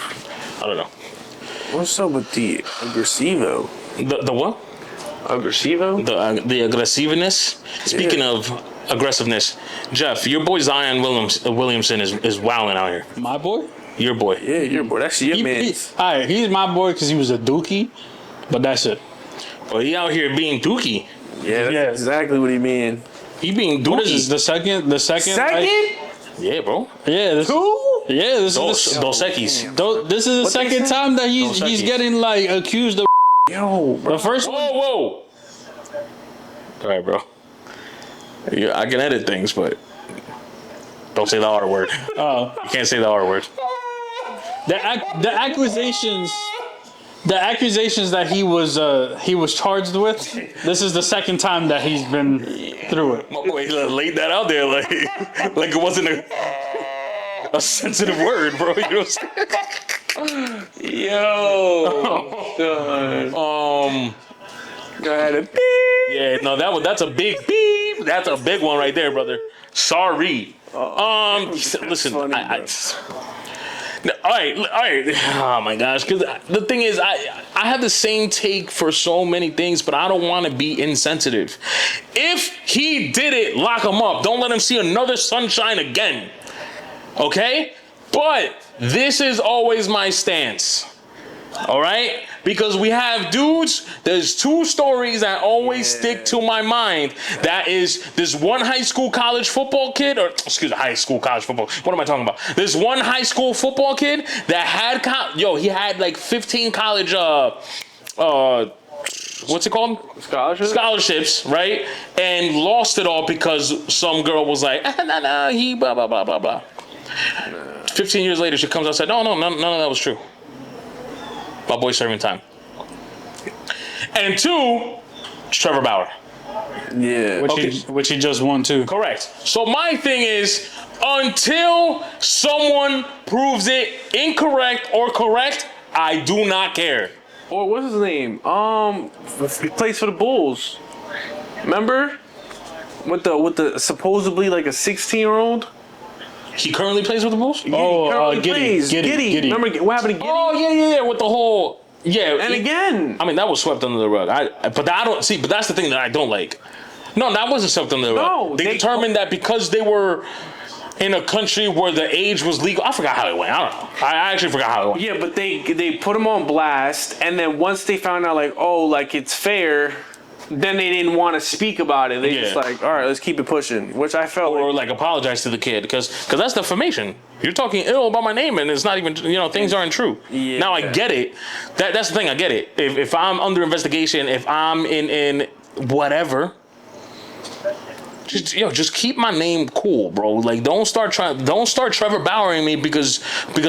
I don't know. What's up with the aggressivo? The what? Aggressivo? The aggressiveness. Speaking of aggressiveness, Jeff, your boy Zion Williamson is wilding out here. My boy? Your boy. Yeah, your boy. That's your man. All right, he's my boy because he was a dookie, but that's it. Well, he out here being dookie. Yeah, that's Yeah. exactly what he mean. He being What is this? dookie. The second? Yeah, bro. Yeah. This, Who? yeah, this Dos is Ekis. this is the What they second say? time that Dos he's Ekis. getting like accused of. Yo, bro. The first one. Whoa. All right, bro. Yeah, I can edit things, but don't say the R word. Oh. You can't say the R word. The accusations The accusations that he was charged with. This is the second time that he's been through it. My boy laid that out there like it wasn't a sensitive word, bro. You know what I'm saying? Yo. Go ahead. Yeah, no, that's a big beep. That's a big one right there, brother. Sorry. Listen, funny, all right. Oh my gosh, because the thing is, I have the same take for so many things, but I don't want to be insensitive. If he did it, lock him up. Don't let him see another sunshine again. Okay? But this is always my stance. All right? Because we have dudes, there's two stories that always stick to my mind. That is this one high school college football kid, high school college football. What am I talking about? This one high school football kid that had, he had like 15 college, what's it called? Scholarships, right? And lost it all because some girl was like, he blah, blah, blah, blah, blah. 15 years later, she comes out and said, no, none of that was true. My boy serving time. And two, Trevor Bauer. Yeah. Which he just won too. Correct. So my thing is, until someone proves it incorrect or correct, I do not care. Or what's his name? He plays for the Bulls. Remember? With the supposedly like a 16-year-old? He currently plays with the Bulls? Giddy. Remember what happened to Giddy? Oh, yeah, with the whole... Yeah. And again. I mean, that was swept under the rug. But that's the thing that I don't like. No, that wasn't swept under the rug. No. They determined that because they were in a country where the age was legal. I forgot how it went. I don't know. I actually forgot how it went. Yeah, but they put him on blast, and then once they found out, like, it's fair... Then they didn't want to speak about it. They just like, all right, let's keep it pushing. Which I felt or like apologize to the kid because that's defamation. You're talking ill about my name and it's not even things aren't true. Yeah. Now I get it. That's the thing. I get it. If I'm under investigation, if I'm in whatever, just keep my name cool, bro. Like don't start Trevor Bowering me because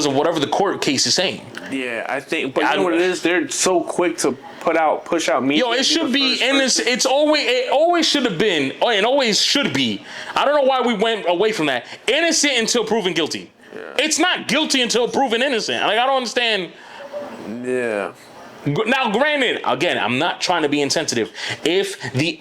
of whatever the court case is saying. Yeah, I think. But you know what it is? They're so quick to push out media. It should be innocent. It always should have been, and always should be. I don't know why we went away from that. Innocent until proven guilty. Yeah. It's not guilty until proven innocent. Like I don't understand. Yeah. Now, granted, again, I'm not trying to be insensitive. If the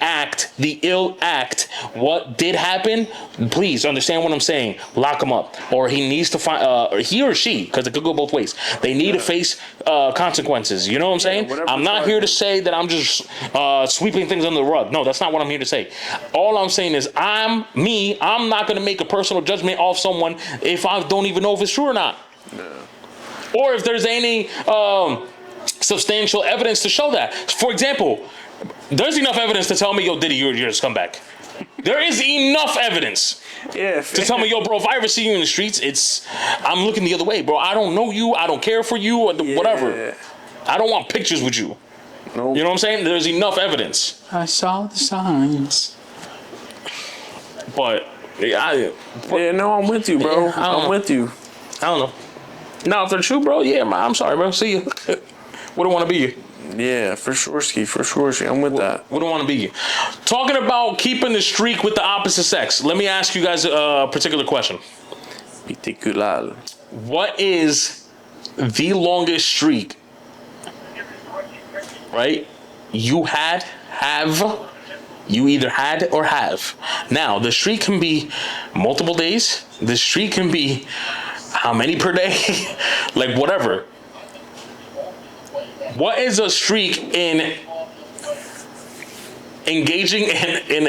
ill act, what did happen, please understand what I'm saying. Lock him up. Or he needs to find, or he or she, because it could go both ways. They need to face consequences. You know what I'm saying? I'm not here to say that I'm just sweeping things under the rug. No, that's not what I'm here to say. All I'm saying is I'm not going to make a personal judgment off someone if I don't even know if it's true or not. No. Or if there's any... substantial evidence to show that. For example, there's enough evidence to tell me, yo, Diddy, you're a scumbag. There is enough evidence to tell me, yo, bro, if I ever see you in the streets, I'm looking the other way, bro. I don't know you. I don't care for you, whatever. I don't want pictures with you. Nope. You know what I'm saying? There's enough evidence. I saw the signs. But, I'm with you, bro. I'm with you. I don't know. Now, if they're true, bro, I'm sorry, bro. See you. Wouldn't want to be you. Yeah, for sure, Ski. I'm with that. Wouldn't want to be you. Talking about keeping the streak with the opposite sex, let me ask you guys a particular question. Particular. What is the longest streak, right? You either had or have. Now, the streak can be multiple days. The streak can be how many per day? Like, whatever. What is a streak in engaging in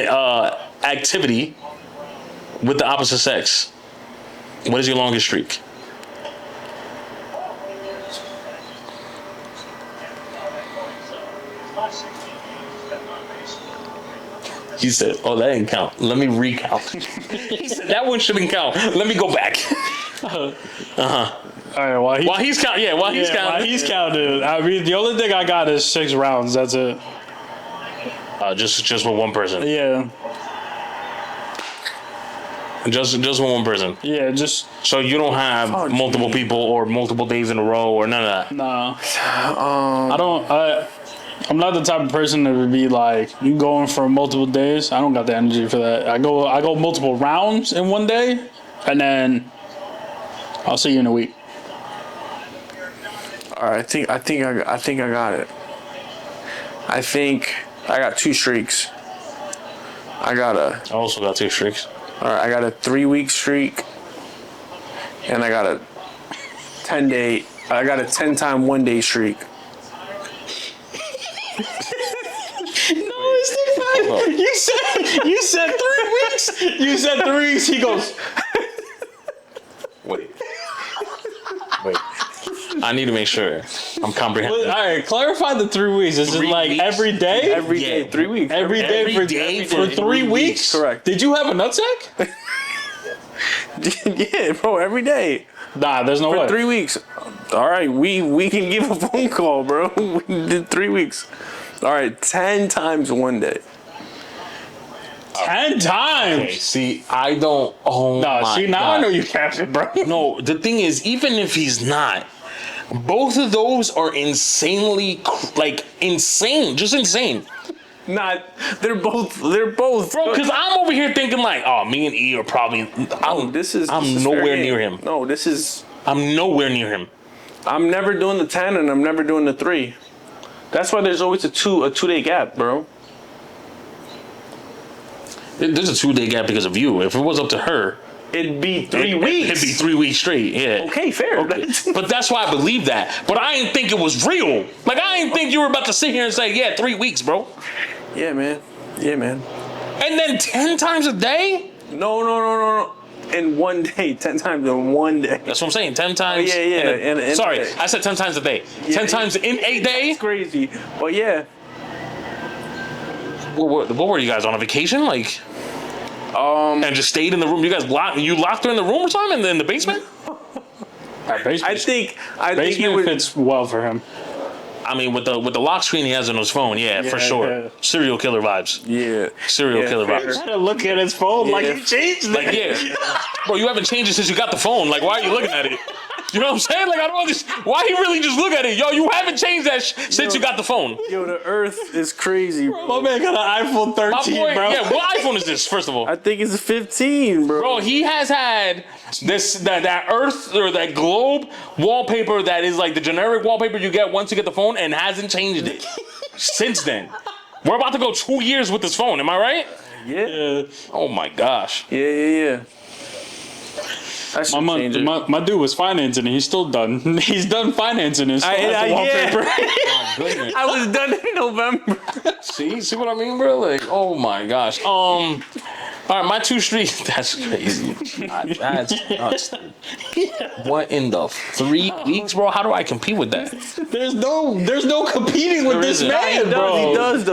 activity with the opposite sex? What is your longest streak? He said, oh, that didn't count. Let me recount. He said, that one shouldn't count. Let me go back. Uh-huh. All right, while he's counting. While he's counting. I mean, the only thing I got is 6 rounds. That's it. Just with one person. Yeah. Just one person. Yeah, just So you don't have multiple people or multiple days in a row or none of that. nah. I'm not the type of person that would be like you going for multiple days. I don't got the energy for that. I go multiple rounds in one day, and then I'll see you in a week. All right, I think I got it. I think I got 2 streaks. I also got 2 streaks. All right, I got a 3-week streak, and I got a 10-day. I got a 10-time 1-day streak. You said 3 weeks. You said 3 weeks. He goes. Wait. I need to make sure I'm comprehending. All right, clarify the 3 weeks. Is it like weeks? every day? Every day, 3 weeks. Every day for 3 weeks? Correct. Did you have a nutsack? Yeah, bro, every day. Nah, there's no For way. 3 weeks. All right, we can give a phone call, bro. We did 3 weeks. All right, 10 times 1 day. 10 times. Okay, see, I don't. Oh Nah, my see, now God. I know you captured, bro. No, the thing is, even if he's not, both of those are insanely, insane, just insane. They're both. Bro, Because I'm over here thinking like, oh, me and E are probably. I'm nowhere fair near game. him. No, this is. I'm nowhere near him. I'm never doing the 10 and I'm never doing the 3. That's why there's always a 2-day gap, bro. There's a 2-day gap because of you. If it was up to her, It'd be 3 weeks. It'd be 3 weeks straight. Yeah. Okay, fair. Okay. But that's why I believe that. But I didn't think it was real. Like I didn't think you were about to sit here and say, yeah, 3 weeks, bro. Yeah, man. And then 10 times a day? No. In 1 day, 10 times in 1 day. That's what I'm saying. 10 times. Yeah. Sorry, I said 10 times a day. 10 times in 8 days? It's crazy. But yeah. What were you guys on a vacation? Like, and just stayed in the room. You guys locked her in the room or something in the basement? I think it Basement would. fits well for him. I mean, with the lock screen he has on his phone, yeah, for sure. Yeah. Serial killer vibes. Yeah. Serial killer fair. vibes. I had to look at his phone like he changed it. Like, yeah. Bro, you haven't changed it since you got the phone. Like, why are you looking at it? You know what I'm saying? Like, I don't understand. Why he really just look at it? Yo, you haven't changed that since you got the phone. Yo, the earth is crazy, bro. My man got an iPhone 13, My boy, bro. yeah, what iPhone is this, first of all? I think it's a 15, bro. Bro, he has had that Earth or that globe wallpaper that is like the generic wallpaper you get once you get the phone and hasn't changed it since then. We're about to go 2 years with this phone, am I right? Yeah. Oh my gosh. Yeah. My dude was financing it. He's still done. He's done financing it. Still has the wallpaper. Goodness. I was done in November. See what I mean, bro? Like, oh my gosh. All right, my 2 streaks. That's crazy. That's nuts. What in the 3 weeks, bro? How do I compete with that? There's no competing with this isn't. man, bro.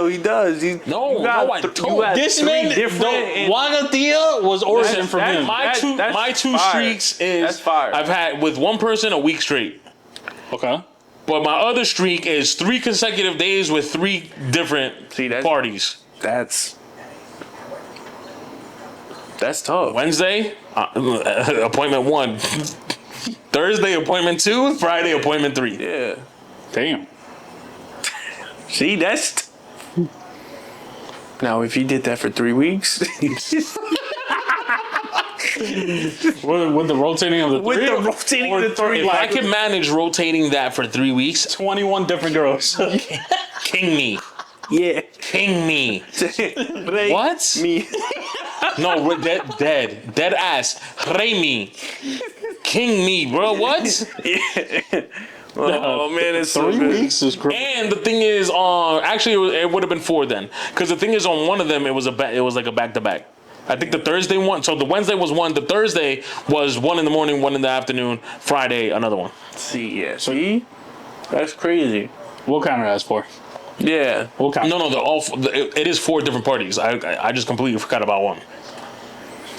He does. I don't. This man, Wagatia was origin from him. My two streaks is That's fire. I've had with one person a week straight. Okay. But my other streak is 3 consecutive days with 3 different parties. That's tough. Wednesday, appointment 1. Thursday, appointment 2. Friday, appointment 3. Yeah. Damn. See, that's. Now, if he did that for 3 weeks. With the rotating of the With three? the rotating of the three. If I can manage rotating that for 3 weeks, 21 different girls. king me. Yeah. King me. What? Me. No, we're dead ass. Rey me. King me, bro. What? Oh man, it's so 3 good. weeks is crazy. And the thing is, actually, it would have been 4 then, because the thing is, on one of them, it was like a back to back. I think the Thursday one. So the Wednesday was 1. The Thursday was 1 in the morning, 1 in the afternoon. Friday, another one. See, that's crazy. What kind of ask for? Yeah. What kind? No, it is 4 different parties. I just completely forgot about one.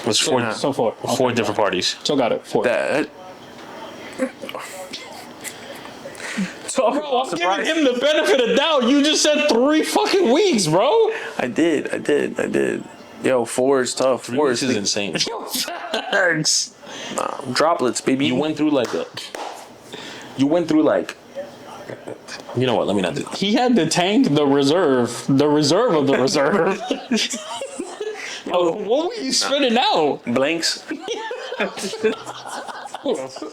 It's 4. So 4. 4 different parties. So got it. 4. That. Bro, I'm giving him the benefit of doubt. You just said 3 fucking weeks, bro. I did. Yo, 4 is tough. 4 This is insane. Thanks. Droplets, baby. You went through like. You know what? Let me not do that. He had the tank, the reserve of the reserve. What were you spitting out? Blanks.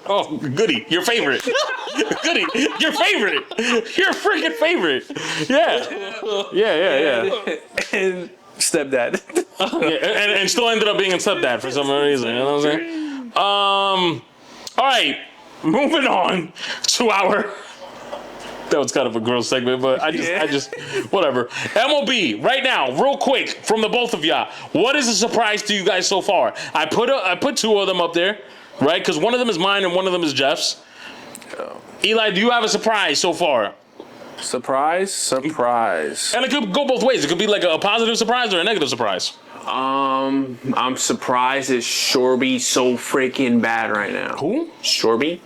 Oh, Goody, your favorite. Goody, your favorite. Your freaking favorite. Yeah. And stepdad. Yeah, and still ended up being a stepdad for some reason. You know what I'm saying? All right, moving on to our. That was kind of a gross segment, but I just, whatever. MLB right now, real quick, from the both of y'all. What is a surprise to you guys so far? I put 2 of them up there, right? Because one of them is mine and one of them is Jeff's. Eli, do you have a surprise so far? Surprise. And it could go both ways. It could be like a positive surprise or a negative surprise. I'm surprised that Shorby's so freaking bad right now. Who? Shorby.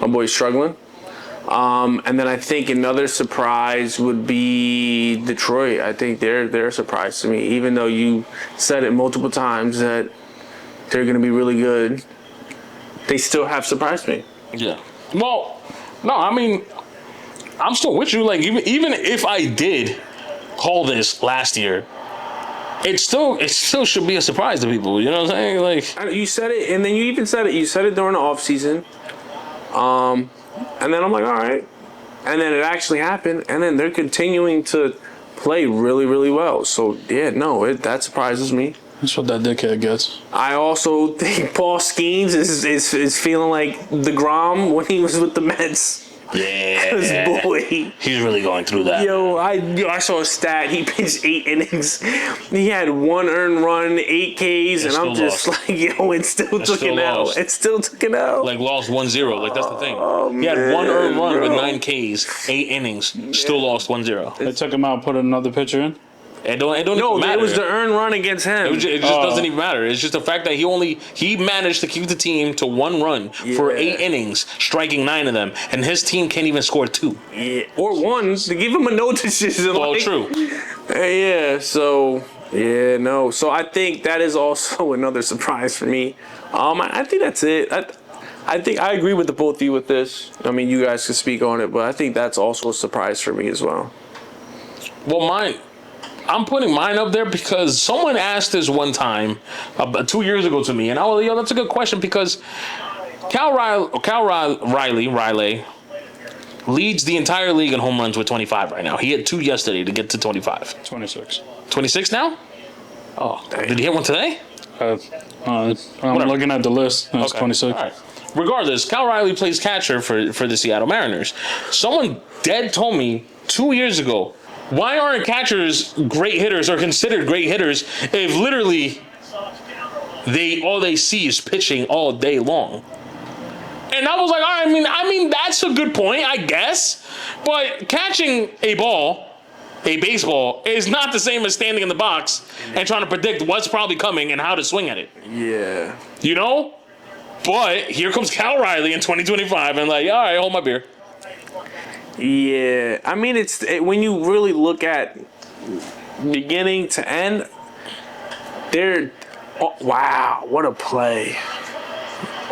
My boy's struggling. And then I think another surprise would be Detroit. I think they're a surprise to me, even though you said it multiple times that they're going to be really good. They still have surprised me. Yeah. Well, no, I mean, I'm still with you. Like, even if I did call this last year, it still should be a surprise to people. You know what I'm saying? Like, You said it, and then you even said it. You said it during the off season. And then I'm like, all right. And then it actually happened. And then they're continuing to play really, really well. So, yeah, no, that surprises me. That's what that dickhead gets. I also think Paul Skeens is feeling like the Grom when he was with the Mets. yeah. Because, boy, He's really going through that. yo, I saw a stat. He pitched 8 innings. He had 1 earned run, 8 Ks, and I'm just lost. like, yo, it still took an L. lost. It still took an L. Like, lost 1-0. Like, that's the thing. He had man, 1 earned run with bro. 9 Ks, 8 innings, still lost 1-0. They took him out, put another pitcher in. It don't No, even matter. it was the earned run against him. It just doesn't even matter. It's just the fact that he managed to keep the team to 1 run for 8 innings, striking 9 of them, and his team can't even score 2. Yeah, or 1 to give him a no decision. Well, like, true. Yeah, so yeah, no. So I think that is also another surprise for me. I think that's it. I think I agree with the both of you with this. I mean, you guys can speak on it, but I think that's also a surprise for me as well. Well, I'm putting mine up there because someone asked this one time, 2 years ago to me, and I was, that's a good question because Cal Riley leads the entire league in home runs with 25 right now. He hit 2 yesterday to get to 25. 26. 26 now? Oh, did he hit 1 today? I'm looking at the list. That's 26. All right. Regardless, Cal Riley plays catcher for the Seattle Mariners. Someone dead told me 2 years ago, why aren't catchers great hitters or considered great hitters if literally all they see is pitching all day long? And I was like, I mean that's a good point, I guess. But catching a baseball, is not the same as standing in the box and trying to predict what's probably coming and how to swing at it. Yeah. You know? But here comes Cal Riley in 2025 and like, all right, hold my beer. Yeah, I mean, when you really look at beginning to end, wow, what a play.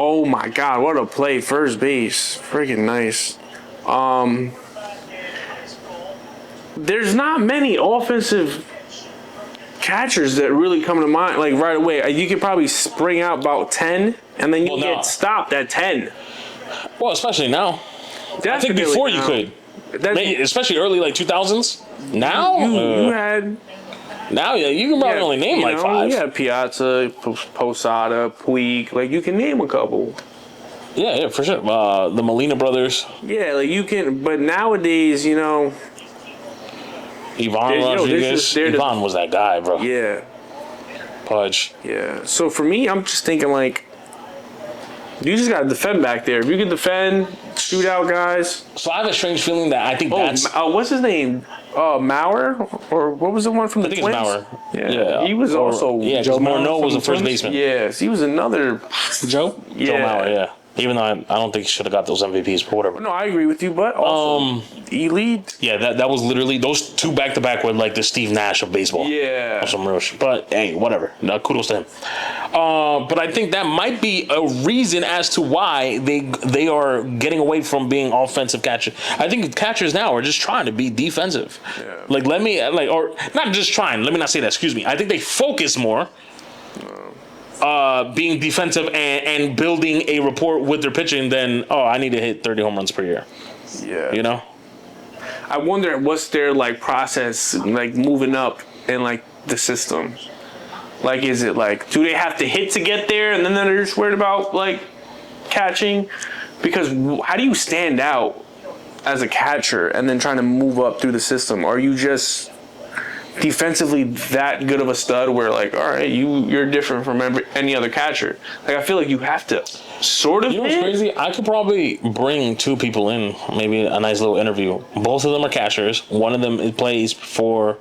Oh my God, what a play. First base. Freaking nice. There's not many offensive catchers that really come to mind, like right away. You could probably spring out about 10, and then you get stopped at 10. Well, especially now. I think before you could. Especially early, like 2000s. Now? You had... Now, yeah, you can probably only name like 5. You have Piazza, Posada, Puig. Like, you can name a couple. Yeah, for sure. The Molina brothers. Yeah, like you can... But nowadays, Ivan Rodriguez. Ivan was that guy, bro. Yeah. Pudge. Yeah. So, for me, I'm just thinking, like... You just got to defend back there. If you can defend, shoot out guys. So I have a strange feeling that I think that's... what's his name? Maurer? Or what was the one from the Twins? I think it's Maurer. Yeah. He was also... Yeah, Joe Morneau was the first baseman. Yes, he was another... Joe? Yeah. Joe Mauer, yeah. Even though I don't think he should have got those MVPs, but whatever. No, I agree with you, but also elite. Yeah, that was literally those two back to back were like the Steve Nash of baseball. Yeah, or some real shit. But hey, whatever. No, kudos to him. But I think that might be a reason as to why they are getting away from being offensive catchers. I think catchers now are just trying to be defensive. Yeah. Like or not just trying. Let me not say that. Excuse me. I think they focus more. Being defensive and building a rapport with their pitching than I need to hit 30 home runs per year. Yeah. You know? I wonder what's their like process like moving up in like the system. Like, is it like, do they have to hit to get there and then they're just worried about like catching? Because how do you stand out as a catcher and then trying to move up through the system? Are you just defensively that good of a stud where like, all right, you're different from any other catcher? Like, I feel like you have to sort of. You know what's crazy? I could probably bring two people in, maybe a nice little interview. Both of them are catchers. One of them plays for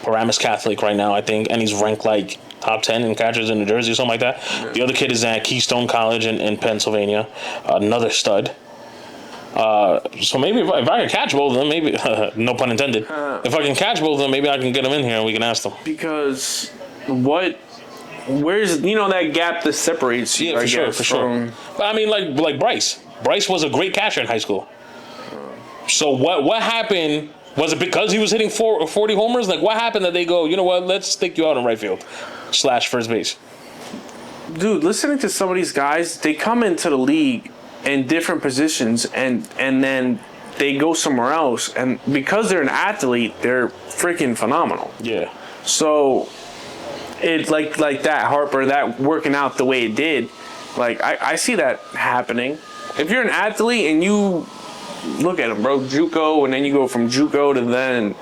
Paramus Catholic right now, I think, and he's ranked like top 10 in catchers in New Jersey or something like that. Yeah. The other kid is at Keystone College in Pennsylvania, another stud. So maybe if I can catch both of them, maybe no pun intended. If I can catch both of them, maybe I can get them in here and we can ask them. Because where's that gap that separates you? Yeah, for sure. But I mean, like Bryce. Bryce was a great catcher in high school. So what happened? Was it because he was hitting 40 homers? Like, what happened that they go, you know what? Let's stick you out in right field / first base. Dude, listening to some of these guys, they come into the league in different positions and then they go somewhere else, and because they're an athlete, they're freaking phenomenal. Yeah. So it's like that Harper, that working out the way it did, like I see that happening. If you're an athlete and you look at him, bro, JUCO, and then you go from JUCO to then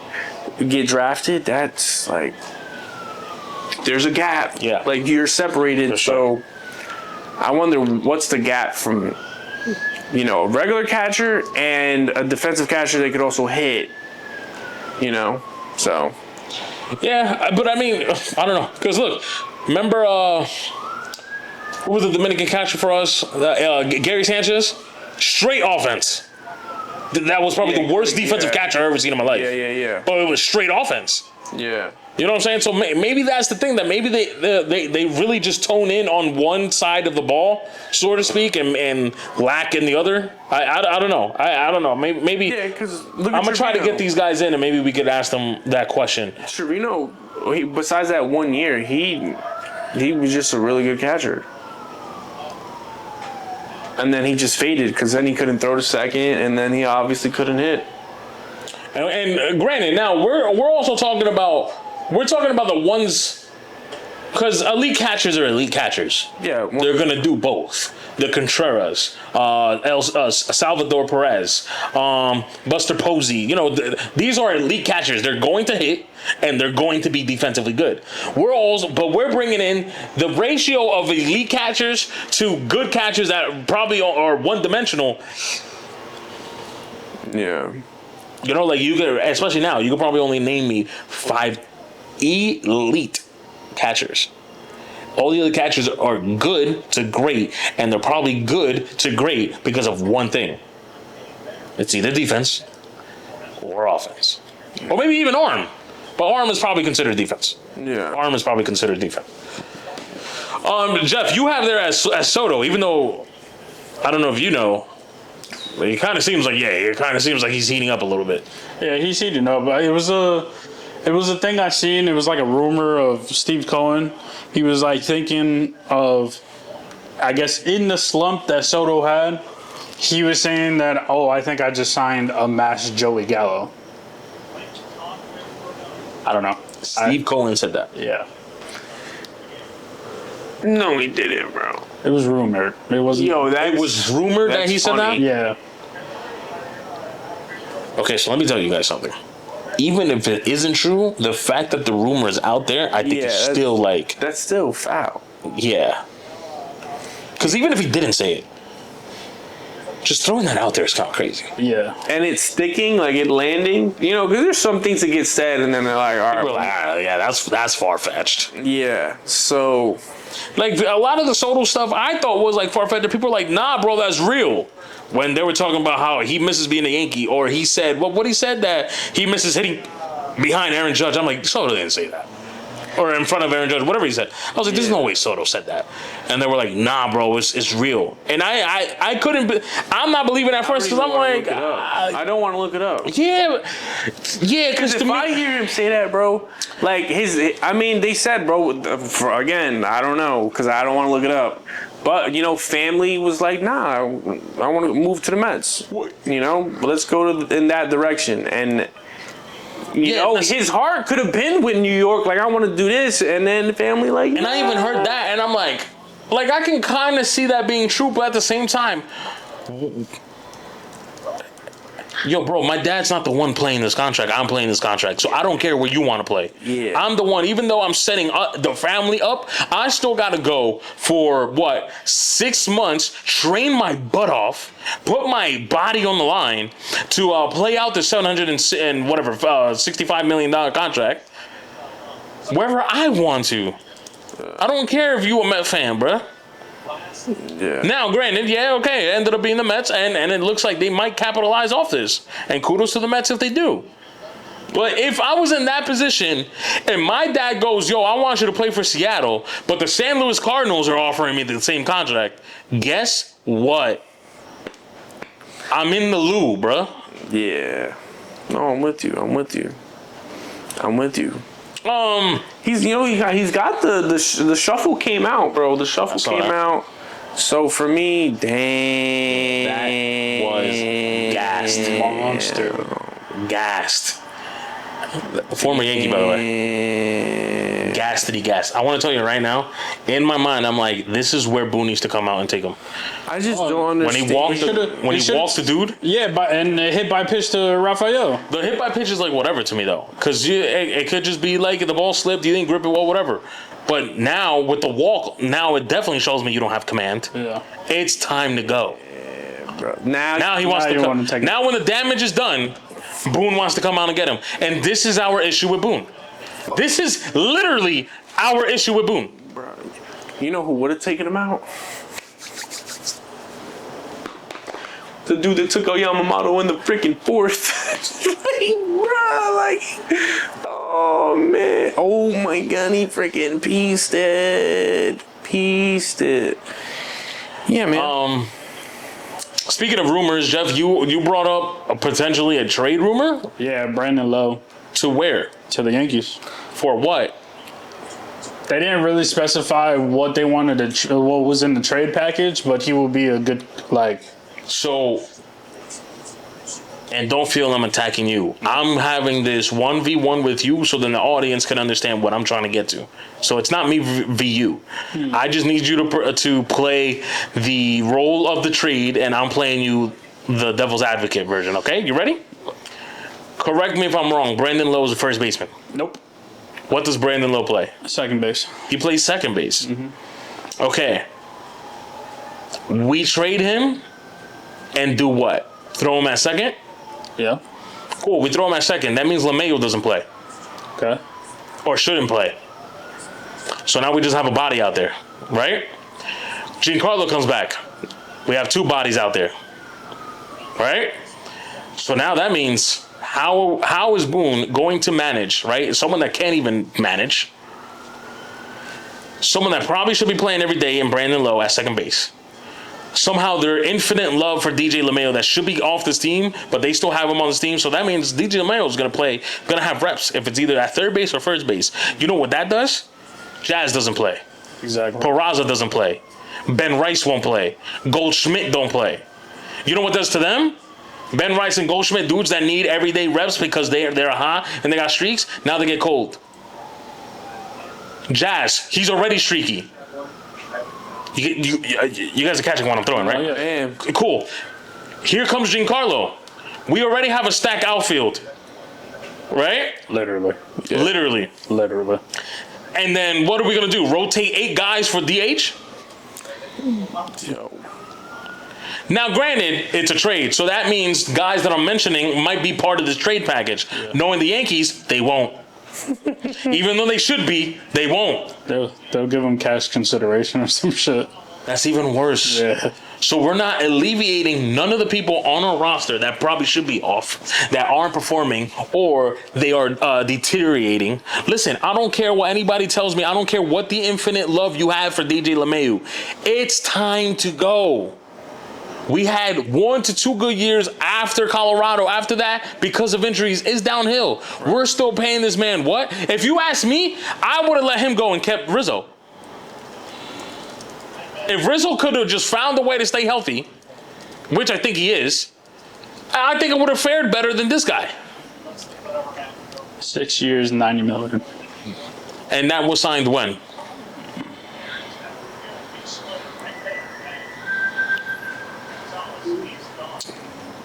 get drafted, that's like there's a gap. Yeah. Like you're separated. Sure. So I wonder what's the gap from a regular catcher and a defensive catcher that could also hit. So. Yeah, but I mean, I don't know. Because look, remember who was the Dominican catcher for us? Gary Sanchez? Straight offense. That was probably the worst defensive catcher I've ever seen in my life. Yeah. But it was straight offense. Yeah. You know what I'm saying? So maybe that's the thing, that maybe they really just tone in on one side of the ball, so to speak, and lack in the other. I don't know. I don't know. Maybe yeah, because I'm gonna try to get these guys in, and maybe we could ask them that question. Trevino, besides that 1 year, he was just a really good catcher. And then he just faded because then he couldn't throw to second, and then he obviously couldn't hit. And granted, now we're also talking about the ones, because elite catchers are elite catchers. Yeah, they're gonna do both. The Contreras, Salvador Perez, Buster Posey. These are elite catchers. They're going to hit and they're going to be defensively good. We're bringing in the ratio of elite catchers to good catchers that probably are one-dimensional. Yeah. Like you could, especially now, you could probably only name me 5 elite catchers. All the other catchers are good to great, and they're probably good to great because of one thing. It's either defense or offense. Or maybe even arm. But arm is probably considered defense. Yeah. Arm is probably considered defense. Jeff, you have there as Soto, even though I don't know if you know, but it kind of seems like he's heating up a little bit. Yeah, he's heating up. It was a thing I seen. It was like a rumor of Steve Cohen. He was like thinking of, I guess, in the slump that Soto had, he was saying that, I think I just signed a mass Joey Gallo. I don't know. Steve Cohen said that. Yeah. No, he didn't, bro. It was rumored. It wasn't. It was rumored that he said that? Yeah. Okay, so let me tell you guys something. Even if it isn't true, the fact that the rumor is out there, I think it's still like... That's still foul. Yeah. Because even if he didn't say it, Just throwing that out there is kind of crazy. Yeah. And it's sticking, like it landing. You know, because there's some things that get said, and then they're like, all right, We're like, yeah, that's far fetched. yeah. So, Like a lot of the Soto stuff, I thought was like far fetched. People were like, nah, bro, that's real. When they were talking about how he misses being a Yankee, or he said, what he said that he misses hitting behind Aaron Judge. I'm like, Soto didn't say that. Or in front of Aaron Judge, whatever he said. I was like, there's no way Soto said that. And they were like, nah, bro, it's real. And I couldn't, I'm not believing at first because I'm like, I don't want to look it up. yeah, because If I hear him say that, bro, like they said, bro, again, I don't know, because I don't want to look it up. But, you know, family was like, nah, I want to move to the Mets. You know, let's go in that direction. And, you know, his heart could have been with New York, like, I want to do this. And then the family, like, and I even heard that, and I'm like I can kind of see that being true, but at the same time, yo, bro, my dad's not the one playing this contract. I'm playing this contract, so I don't care where you want to play. Yeah. I'm the one. Even though I'm setting up the family up, I still got to go for 6 months, train my butt off, put my body on the line to play out the $65 million contract wherever I want to. I don't care if you a Met fan, bruh. Yeah. Now, granted, it ended up being the Mets, and it looks like they might capitalize off this. And kudos to the Mets if they do. But if I was in that position, and my dad goes, yo, I want you to play for Seattle, but the St. Louis Cardinals are offering me the same contract, guess what? I'm in the loo, bruh. Yeah. No, I'm with you. He's got the shuffle came out, bro. The shuffle came out. So for me, dang, That was gassed. Monster. Gassed. Former Yankee, by the way. Gassed. I want to tell you right now, in my mind, I'm like, this is where Boone needs to come out and take him. I just don't When understand. he walks the dude. Yeah, and hit by pitch to Rafael. The hit by pitch is like whatever to me though, because it could just be like the ball slipped, you didn't grip it well, whatever. But now with the walk, now it definitely shows me you don't have command. Yeah. It's time to go. Bro. Now He wants to you come. want to take it. Now when the damage is done, Boone wants to come out and get him, and this is our issue with Boone. This is literally our issue with Boone. bro, you know who would have taken him out? The dude that took out Yamamoto in the freaking fourth. Oh man. Oh my god, he freaking pieced it. Yeah, man. Speaking of rumors, Jeff, you brought up potentially a trade rumor Yeah, Brandon Lowe to where? to the Yankees. For what? They didn't really specify what they wanted to, what was in the trade package, but he will be a good, So, and don't feel I'm attacking you. I'm having this 1v1 with you so then the audience can understand what I'm trying to get to. So it's not me v you. I just need you to play the role of the trade, and I'm playing you the devil's advocate version, okay? You ready? Correct me if I'm wrong. Brandon Lowe is the first baseman. Nope. What does Brandon Lowe play? Second base. He plays second base. Okay. We trade him and do what? Throw him at second? Yeah. Cool, we throw him at second. That means LeMahieu doesn't play. Okay. Or shouldn't play. So now we just have a body out there, right? Giancarlo comes back. We have two bodies out there. Right? So now that means how is Boone going to manage, right? Someone that can't even manage. Someone that probably should be playing every day in Brandon Lowe at second base. Somehow their infinite love for DJ LeMahieu that should be off this team, but they still have him on this team. So that means DJ LeMahieu is going to have reps if it's either at third base or first base. You know what that does? Jazz doesn't play. Exactly. Peraza doesn't play. Ben Rice won't play. Goldschmidt don't play. You know what does to them? Ben Rice and Goldschmidt, dudes that need everyday reps because they're hot and they got streaks, now they get cold. Jazz, he's already streaky. You guys are catching what I'm throwing, right? Oh, yeah. Man. Cool. Here comes Giancarlo. We already have a stacked outfield. Right? Literally. Literally. And then what are we going to do? Rotate 8 guys for DH? Yo. Now, granted, it's a trade, so that means guys that I'm mentioning might be part of this trade package. Yeah. Knowing the Yankees, they won't. Even though they should be, they won't. They'll give them cash consideration or some shit. That's even worse. Yeah. So we're not alleviating none of the people on our roster that probably should be off, that aren't performing, or they are deteriorating. Listen, I don't care what anybody tells me. I don't care what the infinite love you have for DJ LeMahieu. It's time to go. We had 1 to 2 good years after Colorado. After that, because of injuries, it's downhill. Right. We're still paying this man what? If you ask me, I would have let him go and kept Rizzo. If Rizzo could have just found a way to stay healthy, which I think he is, I think it would have fared better than this guy. 6 years, $90 million. And that was signed when?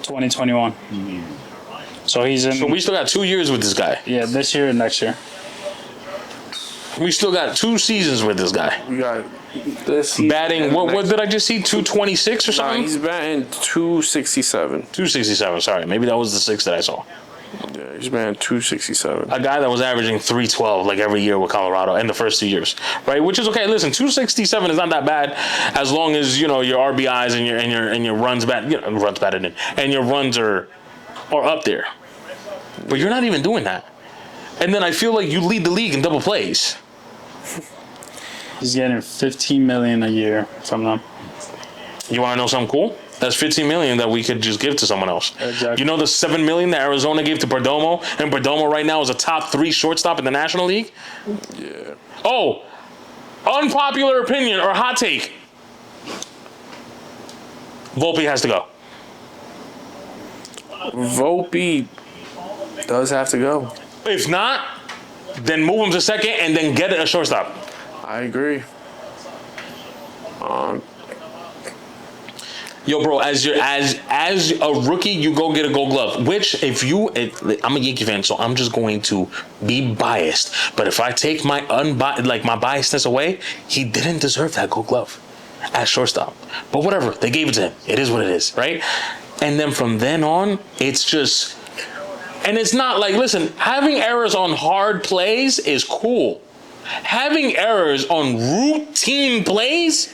$2021. So he's in. So we still got 2 years with this guy. Yeah, this year and next year. We still got 2 seasons with this guy. We got this batting. What did I just see? 226 or something? He's batting 267. 267. Sorry, maybe that was the 6 that I saw. Yeah, he's batting 267. A guy that was averaging 312 like every year with Colorado in the first 2 years, right? Which is okay. Listen, 267 is not that bad as long as your RBIs and your runs runs batted in, and your runs are up there. But you're not even doing that. And then I feel like you lead the league in double plays. He's getting $15 million a year from them. You want to know something cool? That's $15 million that we could just give to someone else. Exactly. You know the $7 million that Arizona gave to Perdomo, and Perdomo right now is a top 3 shortstop in the National League? Yeah. Oh, unpopular opinion or hot take. Volpe has to go. Volpe does have to go. If not, then move him to second and then get a shortstop. I agree. Yo, bro, as a rookie, you go get a Gold Glove. Which, I'm a Yankee fan, so I'm just going to be biased. But if I take my my biasness away, he didn't deserve that Gold Glove at shortstop. But whatever, they gave it to him. It is what it is, right? And then from then on, it's just, and it's not like, listen, having errors on hard plays is cool. Having errors on routine plays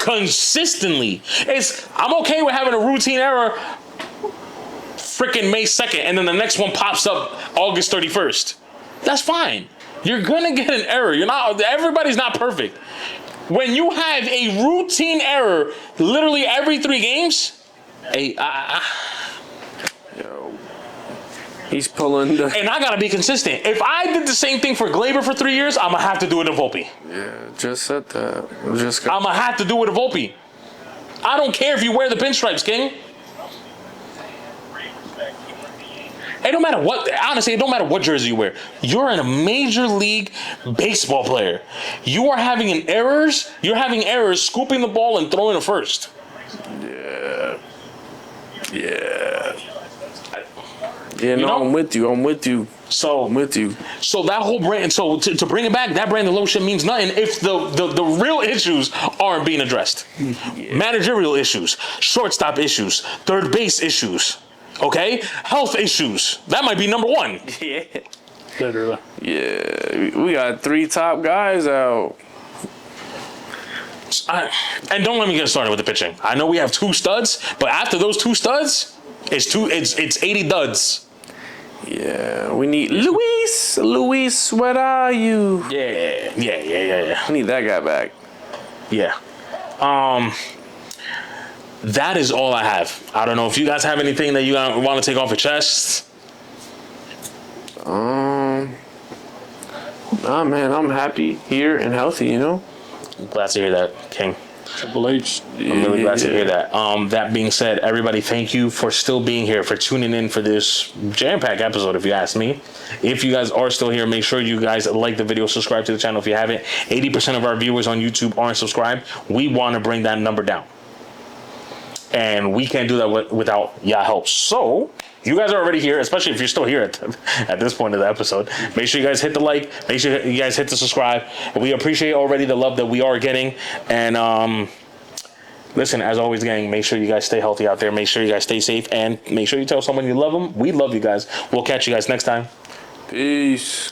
consistently, I'm okay with having a routine error freaking May 2nd and then the next one pops up August 31st. That's fine. You're gonna get an error. Everybody's not perfect. When you have a routine error literally every 3 games, he's pulling the... And I gotta be consistent. If I did the same thing for Glaber for 3 years, I'm gonna have to do it to Volpe. Yeah, just said that. I'm gonna have to do it to Volpe. I don't care if you wear the pinstripes, King. It don't matter what, honestly, it don't matter what jersey you wear. You're in a major league baseball player. You are having errors scooping the ball and throwing it first. Yeah. You know? I'm with you. So I'm with you. So that whole brand. So to bring it back, that Brandon Lowe shit means nothing if the real issues aren't being addressed. Yeah. Managerial issues, shortstop issues, third base issues. Okay, health issues. That might be number 1. Yeah. Literally. Yeah, we got 3 top guys out. And don't let me get started with the pitching. I know we have 2 studs, but after those 2 studs, it's 80 duds. Yeah, we need Luis. Luis, where are you? Yeah. We need that guy back. Yeah. That is all I have. I don't know if you guys have anything that you want to take off your chest. Nah, man, I'm happy here and healthy, I'm glad to hear that, King. Triple H. I'm really glad to hear that. That being said, everybody, thank you for still being here, for tuning in for this jam-packed episode, if you ask me. If you guys are still here, make sure you guys like the video, subscribe to the channel if you haven't. 80% of our viewers on YouTube aren't subscribed. We want to bring that number down. And we can't do that without your help. So, you guys are already here, especially if you're still here at this point of the episode. Make sure you guys hit the like. Make sure you guys hit the subscribe. We appreciate already the love that we are getting. And Listen, as always, gang, make sure you guys stay healthy out there. Make sure you guys stay safe. And make sure you tell someone you love them. We love you guys. We'll catch you guys next time. Peace.